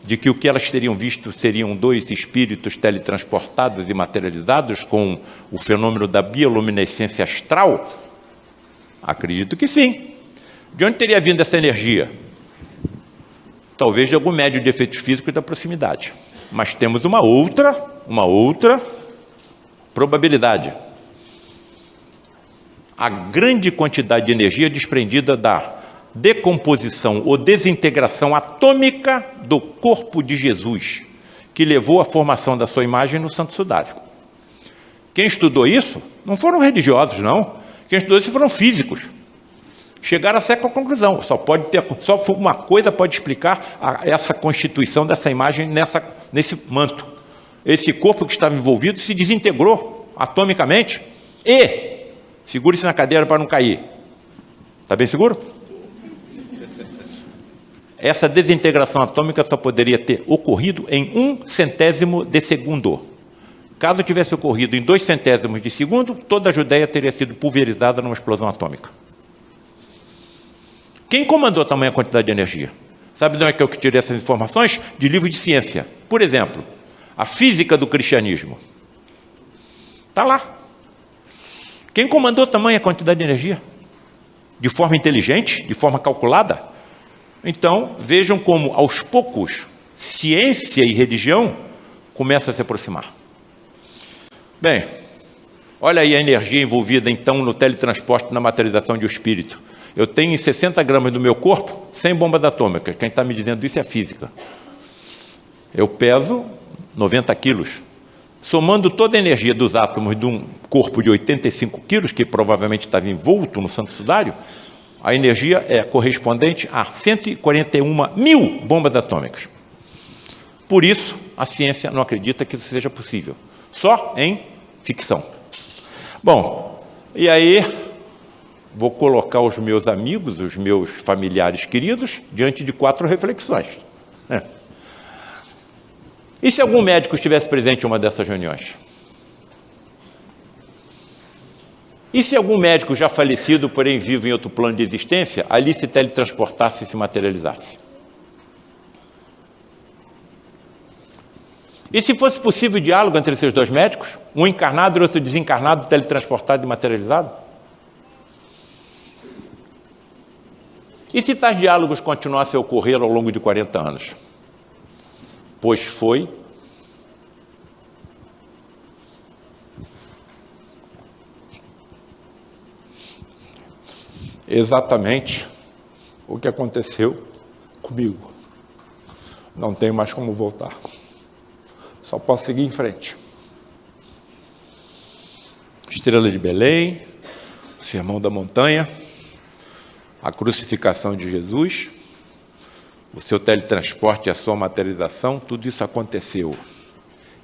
de que o que elas teriam visto seriam 2 espíritos teletransportados e materializados com o fenômeno da bioluminescência astral? Acredito que sim. De onde teria vindo essa energia? Talvez de algum médium de efeitos físicos da proximidade. Mas temos uma outra probabilidade. A grande quantidade de energia desprendida da decomposição ou desintegração atômica do corpo de Jesus, que levou à formação da sua imagem no Santo Sudário. Quem estudou isso não foram religiosos, não. Quem estudou isso foram físicos. Chegaram a essa conclusão. Só uma coisa pode explicar essa constituição dessa imagem nesse manto. Esse corpo que estava envolvido se desintegrou atomicamente e, segure-se na cadeira para não cair. Está bem seguro? Essa desintegração atômica só poderia ter ocorrido em 1/100º de segundo. Caso tivesse ocorrido em 2/100º de segundo, toda a Judéia teria sido pulverizada numa explosão atômica. Quem comandou tamanha quantidade de energia? Sabe de onde é que eu tirei essas informações? De livros de ciência. Por exemplo, a física do cristianismo. Está lá. Quem comandou tamanha quantidade de energia? De forma inteligente? De forma calculada? Então, vejam como, aos poucos, ciência e religião começam a se aproximar. Bem, olha aí a energia envolvida, então, no teletransporte, na materialização de um espírito. Eu tenho em 60 gramas do meu corpo 100 bombas atômicas. Quem está me dizendo isso é a física. Eu peso 90 quilos. Somando toda a energia dos átomos de um corpo de 85 quilos, que provavelmente estava envolto no Santo Sudário, A energia é correspondente a 141 mil bombas atômicas. Por isso, a ciência não acredita que isso seja possível. Só em ficção. Bom, e aí vou colocar os meus amigos, os meus familiares queridos, diante de 4 reflexões. E se algum médico estivesse presente em uma dessas reuniões? E se algum médico já falecido, porém vivo em outro plano de existência, ali se teletransportasse e se materializasse? E se fosse possível o diálogo entre esses 2 médicos, um encarnado e outro desencarnado, teletransportado e materializado? E se tais diálogos continuassem a ocorrer ao longo de 40 anos? Pois foi exatamente o que aconteceu comigo. Não tenho mais como voltar. Só posso seguir em frente. Estrela de Belém, o Sermão da Montanha, a crucificação de Jesus, o seu teletransporte e a sua materialização, tudo isso aconteceu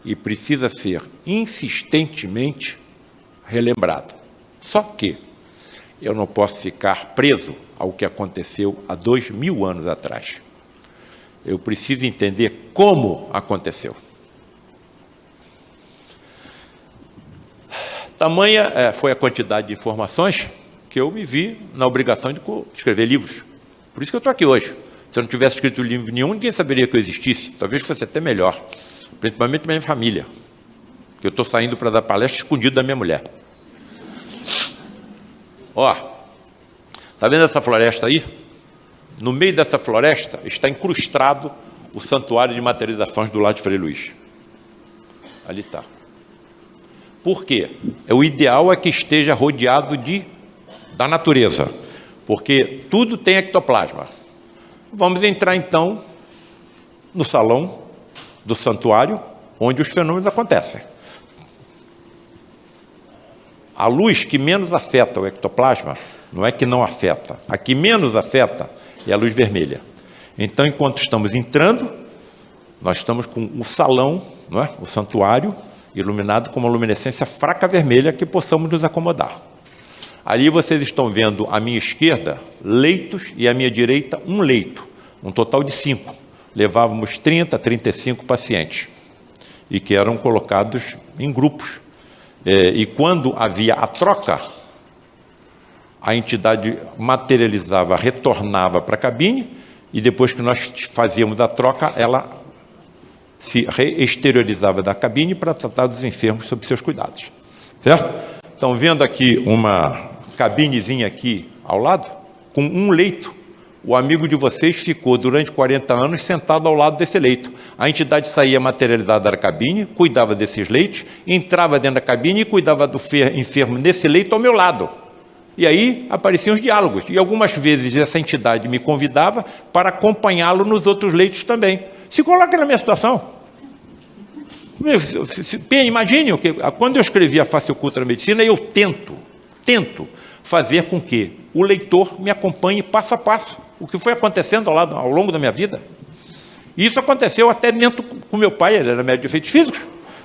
e precisa ser insistentemente relembrado. Só que eu não posso ficar preso ao que aconteceu há 2000 anos atrás. Eu preciso entender como aconteceu. Tamanha foi a quantidade de informações que eu me vi na obrigação de escrever livros. Por isso que eu estou aqui hoje. Se eu não tivesse escrito livro nenhum, ninguém saberia que eu existisse. Talvez fosse até melhor. Principalmente minha família. Porque eu estou saindo para dar palestra escondido da minha mulher. Ó, está vendo essa floresta aí? No meio dessa floresta está incrustado o santuário de materializações do lado de Frei Luís. Ali está. Por quê? O ideal é que esteja rodeado da natureza, porque tudo tem ectoplasma. Vamos entrar, então, no salão do santuário, onde os fenômenos acontecem. A luz que menos afeta o ectoplasma, não é que não afeta, a que menos afeta é a luz vermelha. Então, enquanto estamos entrando, nós estamos com o salão, não é? O santuário, iluminado com uma luminescência fraca vermelha que possamos nos acomodar. Ali vocês estão vendo à minha esquerda leitos e à minha direita um leito, um total de 5. Levávamos 30, 35 pacientes e que eram colocados em grupos. E quando havia a troca, a entidade materializava, retornava para a cabine e depois que nós fazíamos a troca, ela se reexteriorizava da cabine para tratar dos enfermos sob seus cuidados. Certo? Estão vendo aqui uma cabinezinha aqui ao lado, com um leito. O amigo de vocês ficou durante 40 anos sentado ao lado desse leito. A entidade saía materializada da cabine, cuidava desses leitos, entrava dentro da cabine e cuidava do enfermo nesse leito ao meu lado. E aí apareciam os diálogos. E algumas vezes essa entidade me convidava para acompanhá-lo nos outros leitos também. Se coloque na minha situação. Imagine que quando eu escrevi a Face Oculta da Medicina, eu tento fazer com que o leitor me acompanhe passo a passo o que foi acontecendo ao longo da minha vida. E isso aconteceu até dentro com meu pai, ele era médico de efeitos físicos.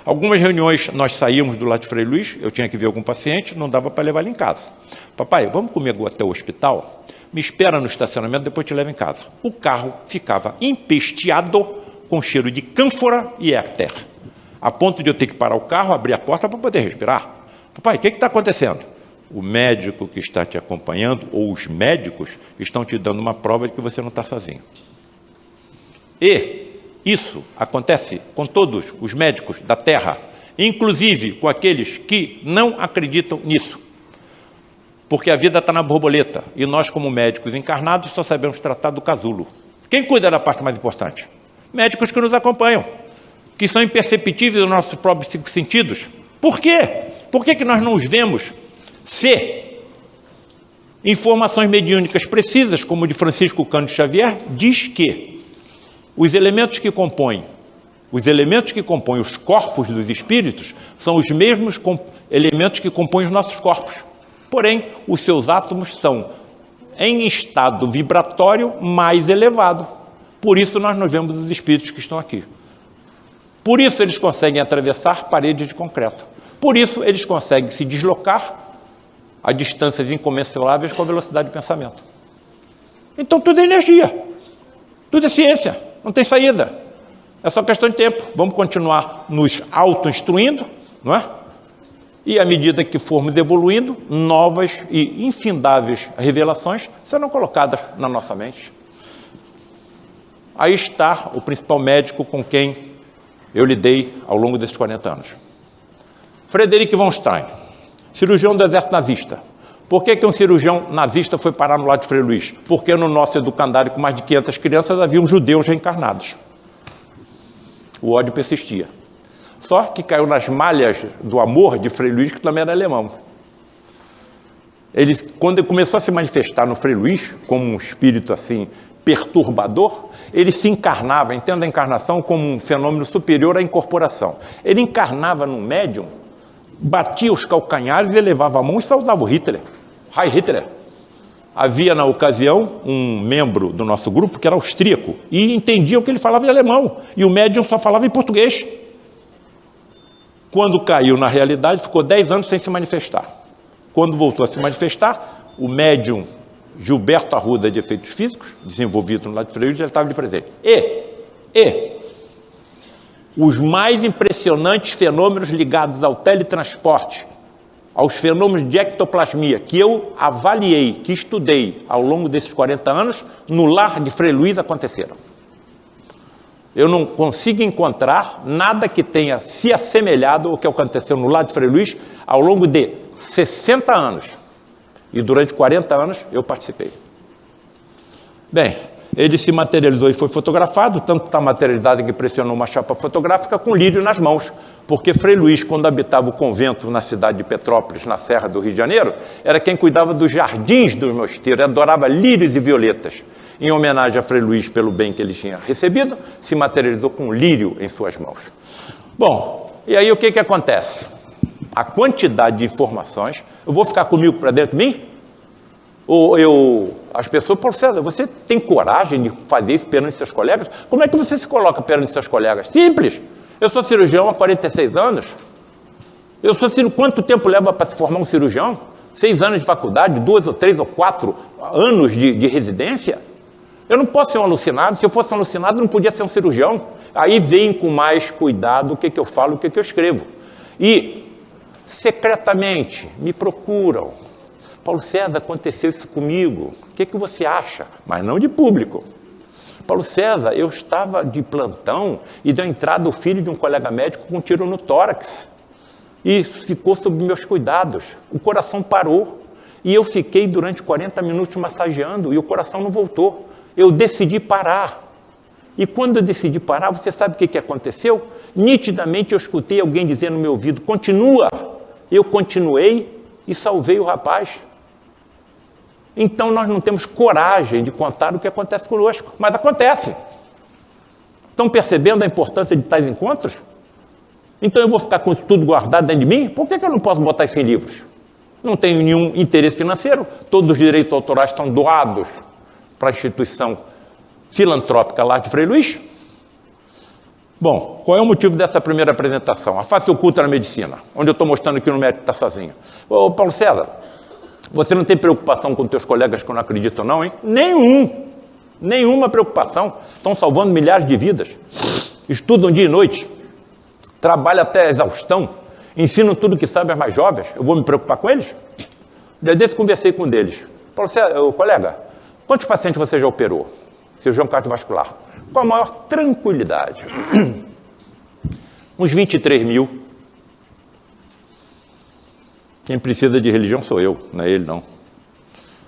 Algumas reuniões nós saímos do lado de Frei Luís, eu tinha que ver algum paciente, não dava para levar ele em casa. Papai, vamos comigo até o hospital? Me espera no estacionamento, depois te levo em casa. O carro ficava empesteado com cheiro de cânfora e éter, a ponto de eu ter que parar o carro, abrir a porta para poder respirar. Papai, o que está acontecendo? O médico que está te acompanhando, ou os médicos, estão te dando uma prova de que você não está sozinho. E isso acontece com todos os médicos da Terra, inclusive com aqueles que não acreditam nisso. Porque a vida está na borboleta, e nós, como médicos encarnados, só sabemos tratar do casulo. Quem cuida da parte mais importante? Médicos que nos acompanham, que são imperceptíveis nos nossos próprios 5 sentidos. Por quê? Por que nós não os vemos? Se informações mediúnicas precisas, como de Francisco Cândido Xavier, diz que os elementos que compõem os corpos dos espíritos são os mesmos elementos que compõem os nossos corpos. Porém, os seus átomos são em estado vibratório mais elevado. Por isso nós não vemos os espíritos que estão aqui. Por isso eles conseguem atravessar paredes de concreto. Por isso eles conseguem se deslocar a distâncias incomensuráveis com a velocidade de pensamento. Então tudo é energia, tudo é ciência, não tem saída. É só questão de tempo. Vamos continuar nos auto-instruindo, não é? E à medida que formos evoluindo, novas e infindáveis revelações serão colocadas na nossa mente. Aí está o principal médico com quem eu lidei ao longo desses 40 anos. Frederic von Stein, cirurgião do exército nazista. Por que um cirurgião nazista foi parar no lado de Frei Luiz? Porque no nosso educandário, com mais de 500 crianças, haviam judeus reencarnados. O ódio persistia. Só que caiu nas malhas do amor de Frei Luiz, que também era alemão. Quando ele começou a se manifestar no Frei Luiz, como um espírito assim perturbador, ele se encarnava, entenda a encarnação como um fenômeno superior à incorporação. Ele encarnava num médium, batia os calcanhares e levava a mão e saudava o Hitler. Heil Hitler. Havia na ocasião um membro do nosso grupo que era austríaco e entendia o que ele falava em alemão, e o médium só falava em português. Quando caiu na realidade, ficou 10 anos sem se manifestar. Quando voltou a se manifestar, o médium Gilberto Arruda de Efeitos Físicos, desenvolvido no lado de Frei Luiz, já estava de presente. Os mais impressionantes fenômenos ligados ao teletransporte, aos fenômenos de ectoplasmia, que eu avaliei, que estudei ao longo desses 40 anos, no lar de Frei Luiz aconteceram. Eu não consigo encontrar nada que tenha se assemelhado ao que aconteceu no lar de Frei Luiz ao longo de 60 anos. E durante 40 anos eu participei. Bem, ele se materializou e foi fotografado, tanto está materializado que pressionou uma chapa fotográfica com lírio nas mãos, porque Frei Luiz, quando habitava o convento na cidade de Petrópolis, na Serra do Rio de Janeiro, era quem cuidava dos jardins do mosteiro, adorava lírios e violetas. Em homenagem a Frei Luiz pelo bem que ele tinha recebido, se materializou com lírio em suas mãos. Bom, e aí o que acontece? A quantidade de informações, eu vou ficar comigo para dentro de mim? Ou as pessoas, Paulo César, você tem coragem de fazer isso perante seus colegas? Como é que você se coloca perante seus colegas? Simples. Eu sou cirurgião há 46 anos. Quanto tempo leva para se formar um cirurgião? 6 anos de faculdade, 2 ou 3 ou 4 anos de residência? Eu não posso ser um alucinado. Se eu fosse um alucinado, eu não podia ser um cirurgião. Aí vem com mais cuidado o que eu falo, o que eu escrevo. E secretamente me procuram. Paulo César, aconteceu isso comigo. O que você acha? Mas não de público. Paulo César, eu estava de plantão e deu entrada o filho de um colega médico com um tiro no tórax. E ficou sob meus cuidados. O coração parou. E eu fiquei durante 40 minutos massageando e o coração não voltou. Eu decidi parar. E quando eu decidi parar, você sabe o que aconteceu? Nitidamente eu escutei alguém dizer no meu ouvido, continua. Eu continuei e salvei o rapaz. Então nós não temos coragem de contar o que acontece conosco, mas acontece. Estão percebendo a importância de tais encontros? Então eu vou ficar com tudo guardado dentro de mim? Por que eu não posso botar isso em livros? Não tenho nenhum interesse financeiro, todos os direitos autorais estão doados para a instituição filantrópica lá de Frei Luiz. Bom, qual é o motivo dessa primeira apresentação? A face oculta na medicina, onde eu estou mostrando que o médico está sozinho. Ô, Paulo César, você não tem preocupação com teus colegas que não acreditam não, hein? Nenhuma preocupação. Estão salvando milhares de vidas. Estudam dia e noite. Trabalham até a exaustão. Ensinam tudo que sabem aos mais jovens. Eu vou me preocupar com eles? Desde desse conversei com um deles. Paulo César, colega, quantos pacientes você já operou? Cirurgião cardiovascular. Com a maior tranquilidade. Uns 23 mil. Quem precisa de religião sou eu, não é ele não.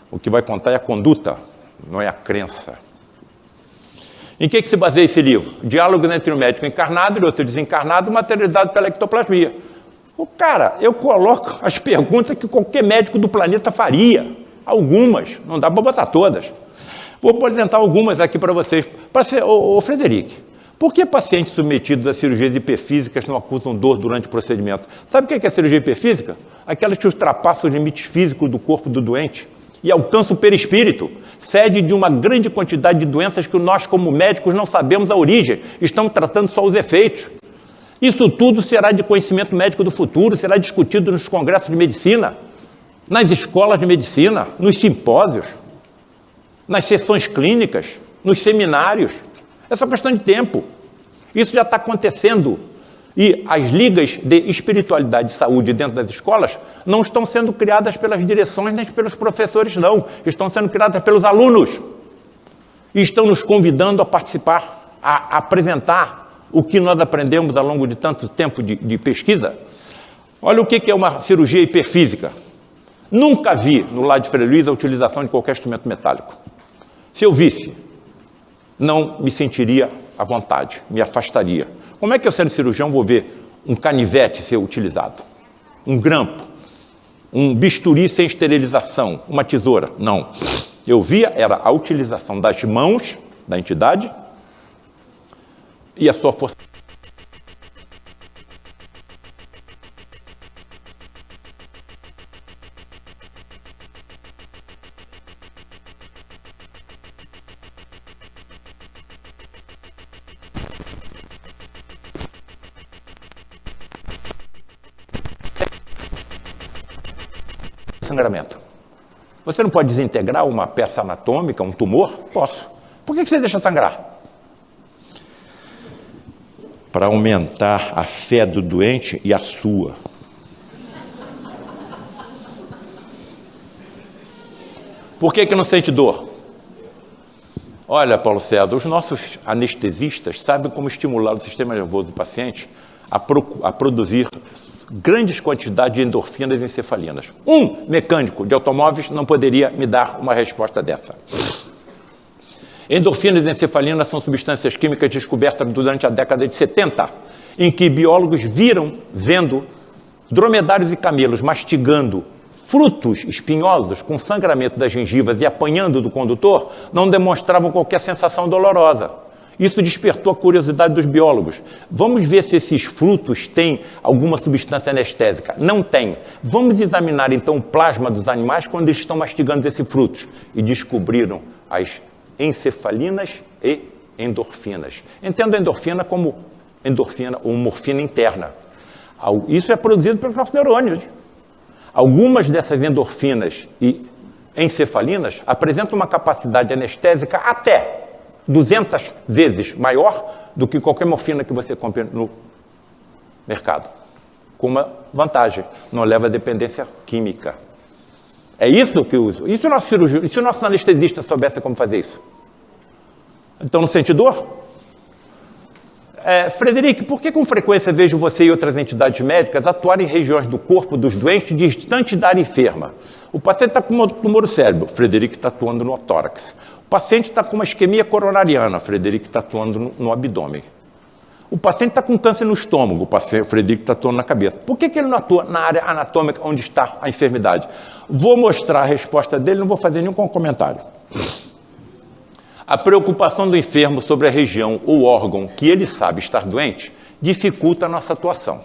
O que vai contar é a conduta, não é a crença. Em que se baseia esse livro? Diálogo entre o médico encarnado e outro desencarnado, materializado pela ectoplasmia. Cara, eu coloco as perguntas que qualquer médico do planeta faria. Algumas, não dá para botar todas. Vou apresentar algumas aqui para vocês. Ô Frederic, por que pacientes submetidos a cirurgias hiperfísicas não acusam dor durante o procedimento? Sabe o que é cirurgia hiperfísica? Aquela que ultrapassa os limites físicos do corpo do doente e alcança o perispírito, sede de uma grande quantidade de doenças que nós, como médicos, não sabemos a origem, estamos tratando só os efeitos. Isso tudo será de conhecimento médico do futuro, será discutido nos congressos de medicina, nas escolas de medicina, nos simpósios, nas sessões clínicas, nos seminários. É só questão de tempo. Isso já está acontecendo. E as ligas de espiritualidade e saúde dentro das escolas não estão sendo criadas pelas direções nem pelos professores, não. Estão sendo criadas pelos alunos. E estão nos convidando a participar, a apresentar o que nós aprendemos ao longo de tanto tempo de pesquisa. Olha o que é uma cirurgia hiperfísica. Nunca vi no lar de Frei Luiz a utilização de qualquer instrumento metálico. Se eu visse, não me sentiria à vontade, me afastaria. Como é que eu, sendo cirurgião, vou ver um canivete ser utilizado? Um grampo? Um bisturi sem esterilização? Uma tesoura? Não. Eu via era a utilização das mãos da entidade e a sua força. Sangramento. Você não pode desintegrar uma peça anatômica, um tumor? Posso. Por que você deixa sangrar? Para aumentar a fé do doente e a sua. Por que não sente dor? Olha, Paulo César, os nossos anestesistas sabem como estimular o sistema nervoso do paciente a produzir grandes quantidades de endorfinas e encefalinas. Um mecânico de automóveis não poderia me dar uma resposta dessa. Endorfinas e encefalinas são substâncias químicas descobertas durante a década de 70, em que biólogos vendo dromedários e camelos mastigando frutos espinhosos com sangramento das gengivas e apanhando do condutor, não demonstravam qualquer sensação dolorosa. Isso despertou a curiosidade dos biólogos. Vamos ver se esses frutos têm alguma substância anestésica. Não tem. Vamos examinar, então, o plasma dos animais quando eles estão mastigando esses frutos. E descobriram as encefalinas e endorfinas. Entendo a endorfina como endorfina ou morfina interna. Isso é produzido pelos nossos neurônios. Algumas dessas endorfinas e encefalinas apresentam uma capacidade anestésica até 200 vezes maior do que qualquer morfina que você compre no mercado. Com uma vantagem, não leva a dependência química. É isso que eu uso. E se o nosso cirurgião, e se o nosso anestesista soubesse como fazer isso? Então, não sente dor? Frederico, por que com frequência vejo você e outras entidades médicas atuarem em regiões do corpo dos doentes distantes da área enferma? O paciente está com um tumor no cérebro, Frederico está atuando no tórax. O paciente está com uma isquemia coronariana, Frederico está atuando no abdômen. O paciente está com câncer no estômago, Frederico está atuando na cabeça. Por que ele não atua na área anatômica onde está a enfermidade? Vou mostrar a resposta dele, não vou fazer nenhum comentário. A preocupação do enfermo sobre a região ou órgão que ele sabe estar doente dificulta a nossa atuação.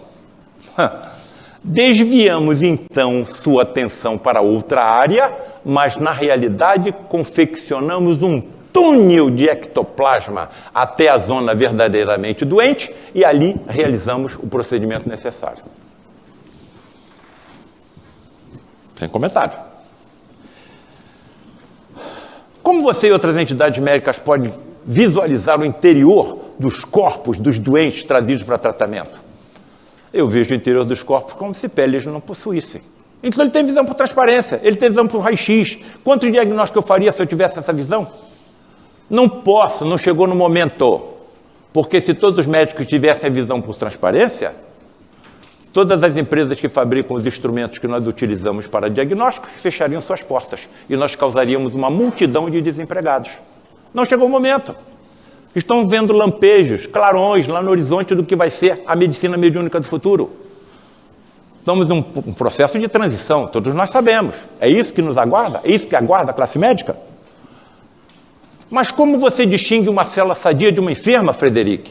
Desviamos, então, sua atenção para outra área, mas, na realidade, confeccionamos um túnel de ectoplasma até a zona verdadeiramente doente e ali realizamos o procedimento necessário. Sem comentário. Como você e outras entidades médicas podem visualizar o interior dos corpos dos doentes trazidos para tratamento? Eu vejo o interior dos corpos como se pele eles não possuíssem. Então ele tem visão por transparência, ele tem visão por raio-x. Quanto diagnóstico eu faria se eu tivesse essa visão? Não posso, não chegou no momento. Porque se todos os médicos tivessem a visão por transparência, todas as empresas que fabricam os instrumentos que nós utilizamos para diagnósticos fechariam suas portas e nós causaríamos uma multidão de desempregados. Não chegou o momento. Estão vendo lampejos, clarões lá no horizonte do que vai ser a medicina mediúnica do futuro. Estamos em um processo de transição, todos nós sabemos. É isso que nos aguarda? É isso que aguarda a classe médica? Mas como você distingue uma célula sadia de uma enferma, Frederico?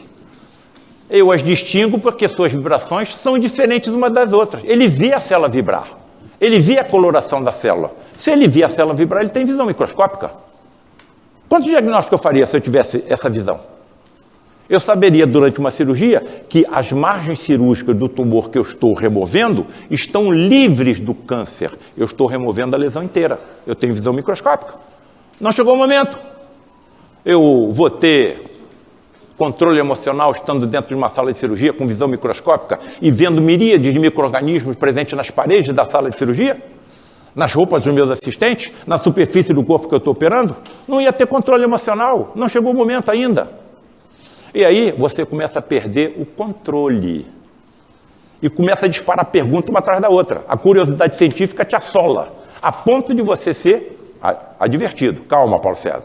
Eu as distingo porque suas vibrações são diferentes umas das outras. Ele vê a célula vibrar. Ele vê a coloração da célula. Se ele via a célula vibrar, ele tem visão microscópica. Quantos diagnósticos eu faria se eu tivesse essa visão? Eu saberia durante uma cirurgia que as margens cirúrgicas do tumor que eu estou removendo estão livres do câncer. Eu estou removendo a lesão inteira. Eu tenho visão microscópica. Não chegou o momento. Eu vou ter controle emocional estando dentro de uma sala de cirurgia com visão microscópica e vendo miríades de micro-organismos presentes nas paredes da sala de cirurgia? Nas roupas dos meus assistentes? Na superfície do corpo que eu estou operando? Não ia ter controle emocional. Não chegou o momento ainda. E aí você começa a perder o controle. E começa a disparar pergunta uma atrás da outra. A curiosidade científica te assola, a ponto de você ser advertido. Calma, Paulo César.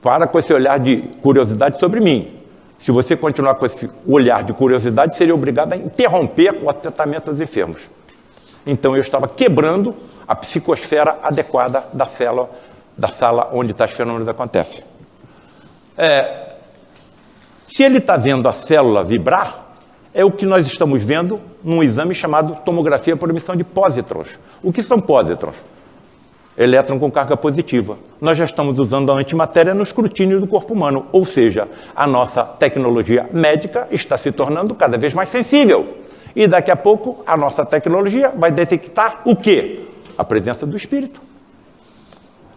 Para com esse olhar de curiosidade sobre mim. Se você continuar com esse olhar de curiosidade, seria obrigado a interromper o tratamento dos enfermos. Então eu estava quebrando a psicosfera adequada da sala onde tais fenômenos acontecem. Se ele está vendo a célula vibrar, é o que nós estamos vendo num exame chamado tomografia por emissão de pósitrons. O que são pósitrons? Elétron com carga positiva. Nós já estamos usando a antimatéria no escrutínio do corpo humano, ou seja, a nossa tecnologia médica está se tornando cada vez mais sensível. E daqui a pouco a nossa tecnologia vai detectar o quê? A presença do espírito.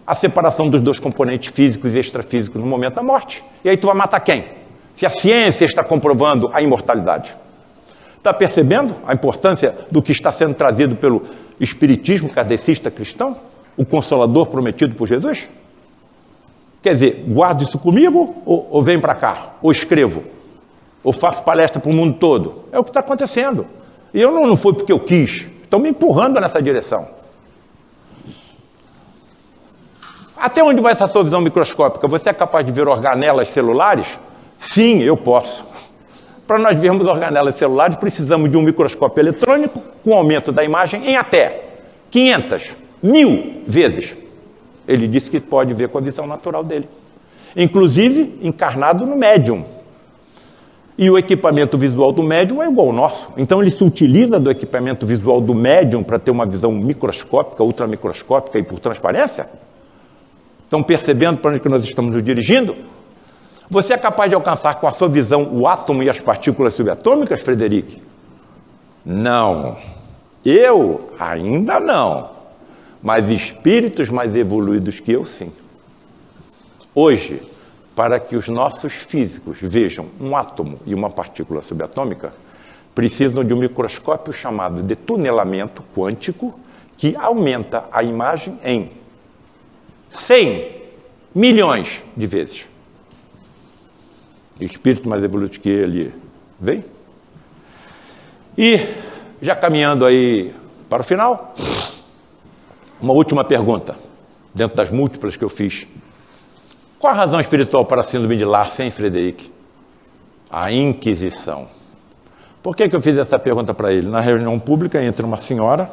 A separação dos dois componentes físicos e extrafísicos no momento da morte. E aí tu vai matar quem? Se a ciência está comprovando a imortalidade. Está percebendo a importância do que está sendo trazido pelo espiritismo kardecista cristão? O Consolador prometido por Jesus? Quer dizer, guardo isso comigo ou venho para cá? Ou escrevo? Ou faço palestra para o mundo todo? É o que está acontecendo. E eu não foi porque eu quis. Estão me empurrando nessa direção. Até onde vai essa sua visão microscópica? Você é capaz de ver organelas celulares? Sim, eu posso. Para nós vermos organelas celulares, precisamos de um microscópio eletrônico com aumento da imagem em até 500, 1000 vezes. Ele disse que pode ver com a visão natural dele. Inclusive, encarnado no médium. E o equipamento visual do médium é igual ao nosso. Então, ele se utiliza do equipamento visual do médium para ter uma visão microscópica, ultramicroscópica e por transparência? Estão percebendo para onde que nós estamos nos dirigindo? Você é capaz de alcançar com a sua visão o átomo e as partículas subatômicas, Frederic? Não. Eu ainda não. Mas espíritos mais evoluídos que eu, sim. Hoje, para que os nossos físicos vejam um átomo e uma partícula subatômica, precisam de um microscópio chamado de tunelamento quântico, que aumenta a imagem em 100 milhões de vezes. Espírito mais evolutivo que ele vem. E, já caminhando aí para o final, uma última pergunta, dentro das múltiplas que eu fiz. Qual a razão espiritual para a síndrome de Larsen, Frederic? A Inquisição. Por que eu fiz essa pergunta para ele? Na reunião pública, entra uma senhora,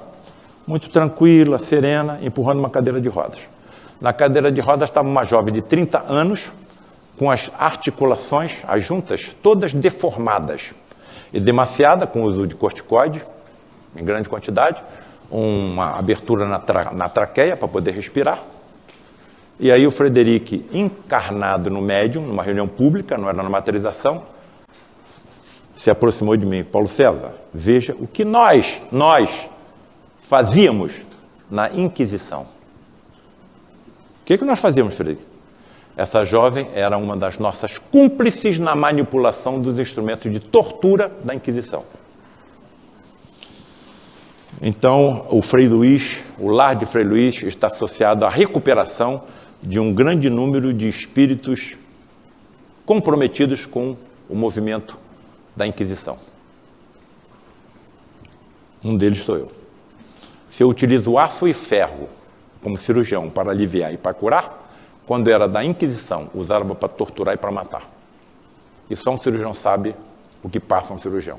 muito tranquila, serena, empurrando uma cadeira de rodas. Na cadeira de rodas estava uma jovem de 30 anos, com as articulações, as juntas, todas deformadas. Edemaciada, com o uso de corticoide, em grande quantidade, uma abertura na traqueia para poder respirar. E aí o Frederic, encarnado no médium, numa reunião pública, não era na materialização, se aproximou de mim. Paulo César, veja o que nós fazíamos na Inquisição. O que nós fazíamos, Frederic? Essa jovem era uma das nossas cúmplices na manipulação dos instrumentos de tortura da Inquisição. Então, o Frei Luís, o lar de Frei Luís, está associado à recuperação de um grande número de espíritos comprometidos com o movimento da Inquisição. Um deles sou eu. Se eu utilizo aço e ferro como cirurgião para aliviar e para curar, quando era da Inquisição, usava para torturar e para matar. E só um cirurgião sabe o que passa um cirurgião.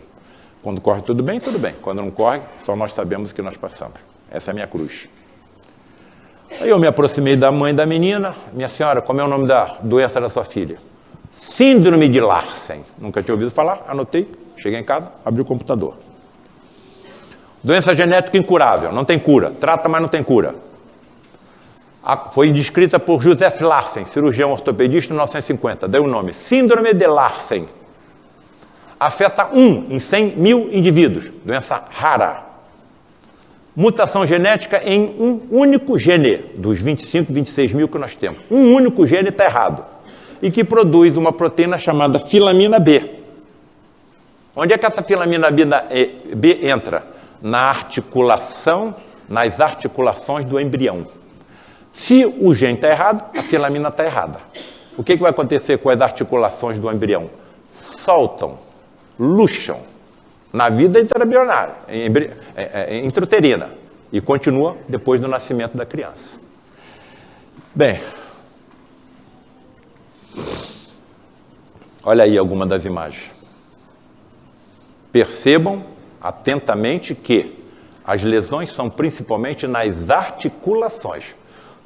Quando corre tudo bem, tudo bem. Quando não corre, só nós sabemos o que nós passamos. Essa é a minha cruz. Aí eu me aproximei da mãe da menina. Minha senhora, como é o nome da doença da sua filha? Síndrome de Larsen. Nunca tinha ouvido falar, anotei, cheguei em casa, abri o computador. Doença genética incurável, não tem cura. Trata, mas não tem cura. Foi descrita por Joseph Larsen, cirurgião ortopedista, em 1950. Deu o nome, Síndrome de Larsen. Afeta 1 em 100 mil indivíduos, doença rara. Mutação genética em um único gene, dos 25, 26 mil que nós temos. Um único gene está errado. E que produz uma proteína chamada filamina B. Onde é que essa filamina B entra? Na articulação, nas articulações do embrião. Se o gene está errado, a filamina está errada. O que vai acontecer com as articulações do embrião? Soltam, luxam na vida intraembrionária, intrauterina, e continua depois do nascimento da criança. Bem, olha aí alguma das imagens. Percebam atentamente que as lesões são principalmente nas articulações.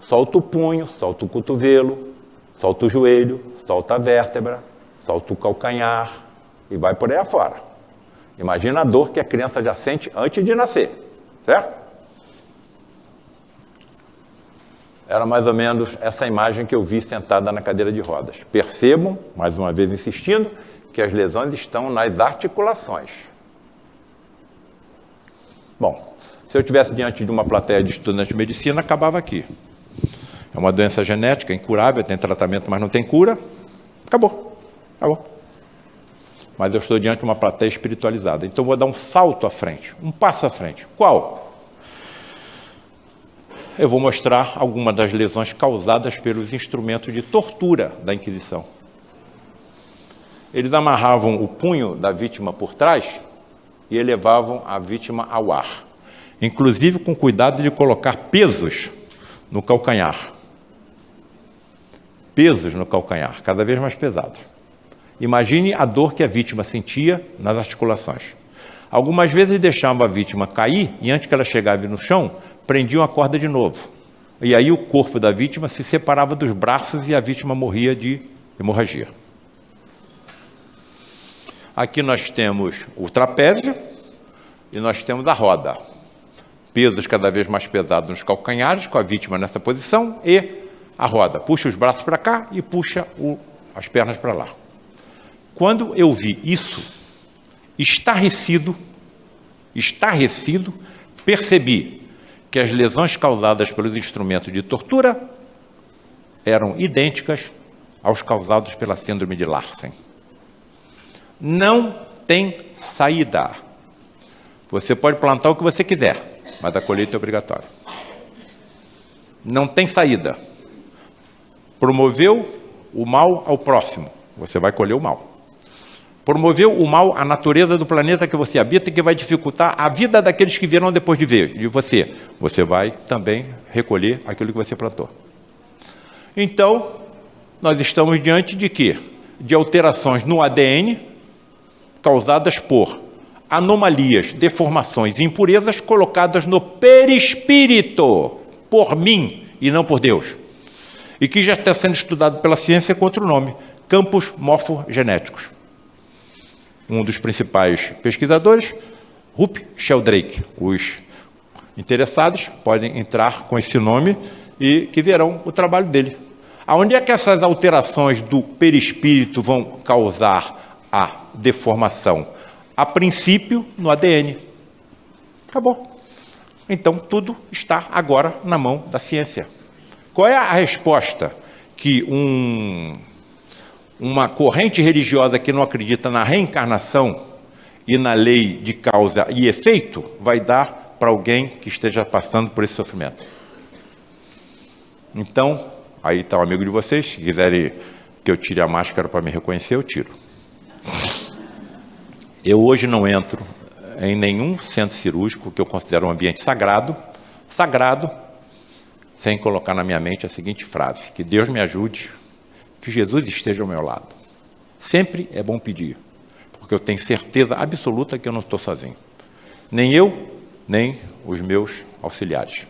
Solta o punho, solta o cotovelo, solta o joelho, solta a vértebra, solta o calcanhar e vai por aí afora. Imagina a dor que a criança já sente antes de nascer, certo? Era mais ou menos essa imagem que eu vi sentada na cadeira de rodas. Percebam, mais uma vez insistindo, que as lesões estão nas articulações. Bom, se eu estivesse diante de uma plateia de estudantes de medicina, acabava aqui. É uma doença genética, incurável, tem tratamento, mas não tem cura. Acabou. Mas eu estou diante de uma plateia espiritualizada. Então, vou dar um salto à frente, um passo à frente. Qual? Eu vou mostrar algumas das lesões causadas pelos instrumentos de tortura da Inquisição. Eles amarravam o punho da vítima por trás e elevavam a vítima ao ar. Inclusive com cuidado de colocar pesos no calcanhar. Pesos no calcanhar, cada vez mais pesados. Imagine a dor que a vítima sentia nas articulações. Algumas vezes deixavam a vítima cair e antes que ela chegasse no chão, prendiam a corda de novo. E aí o corpo da vítima se separava dos braços e a vítima morria de hemorragia. Aqui nós temos o trapézio e nós temos a roda. Pesos cada vez mais pesados nos calcanhares, com a vítima nessa posição, e a roda. Puxa os braços para cá e puxa as pernas para lá. Quando eu vi isso, estarrecido, percebi que as lesões causadas pelos instrumentos de tortura eram idênticas aos causados pela síndrome de Larsen. Não tem saída. Você pode plantar o que você quiser, mas a colheita é obrigatória. Não tem saída. Promoveu o mal ao próximo, você vai colher o mal. Promoveu o mal à natureza do planeta que você habita e que vai dificultar a vida daqueles que virão depois de você. Você vai também recolher aquilo que você plantou. Então, nós estamos diante de quê? De alterações no ADN causadas por anomalias, deformações e impurezas colocadas no perispírito, por mim e não por Deus. E que já está sendo estudado pela ciência com outro nome, campos morfogenéticos. Um dos principais pesquisadores, Rupert Sheldrake. Os interessados podem entrar com esse nome e que verão o trabalho dele. Aonde é que essas alterações do perispírito vão causar a deformação? A princípio, no ADN. Acabou. Então, tudo está agora na mão da ciência. Qual é a resposta que uma corrente religiosa que não acredita na reencarnação e na lei de causa e efeito vai dar para alguém que esteja passando por esse sofrimento? Então, aí está o amigo de vocês, se quiserem que eu tire a máscara para me reconhecer, eu tiro. Eu hoje não entro em nenhum centro cirúrgico que eu considero um ambiente sagrado, sem colocar na minha mente a seguinte frase: que Deus me ajude, que Jesus esteja ao meu lado. Sempre é bom pedir, porque eu tenho certeza absoluta que eu não estou sozinho. Nem eu, nem os meus auxiliares.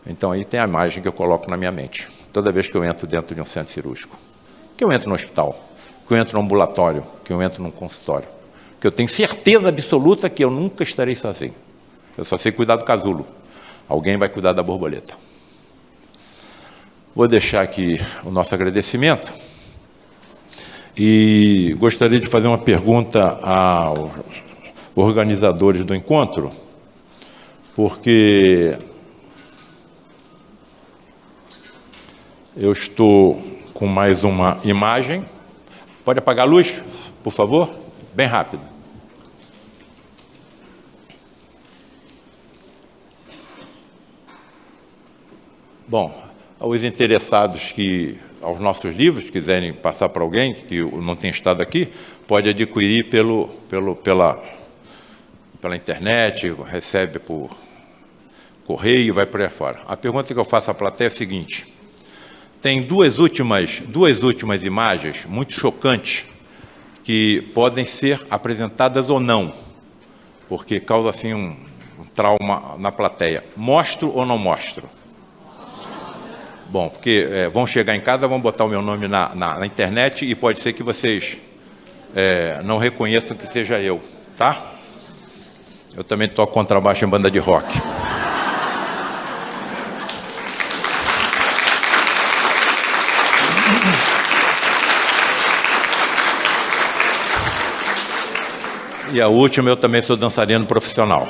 Então aí tem a imagem que eu coloco na minha mente, toda vez que eu entro dentro de um centro cirúrgico. Que eu entro no hospital, que eu entro no ambulatório, que eu entro num consultório. Que eu tenho certeza absoluta que eu nunca estarei sozinho. Eu só sei cuidar do casulo. Alguém vai cuidar da borboleta. Vou deixar aqui o nosso agradecimento e gostaria de fazer uma pergunta aos organizadores do encontro, porque eu estou com mais uma imagem. Pode apagar a luz, por favor? Bem rápido. Bom, aos interessados aos nossos livros, quiserem passar para alguém que não tem estado aqui, pode adquirir pela internet, recebe por correio e vai por aí fora. A pergunta que eu faço à plateia é a seguinte: tem duas últimas imagens muito chocantes que podem ser apresentadas ou não, porque causa assim um trauma na plateia. Mostro ou não mostro? Bom, porque vão chegar em casa, vão botar o meu nome na internet e pode ser que vocês não reconheçam que seja eu, tá? Eu também toco contrabaixo em banda de rock. E a última, eu também sou dançarino profissional.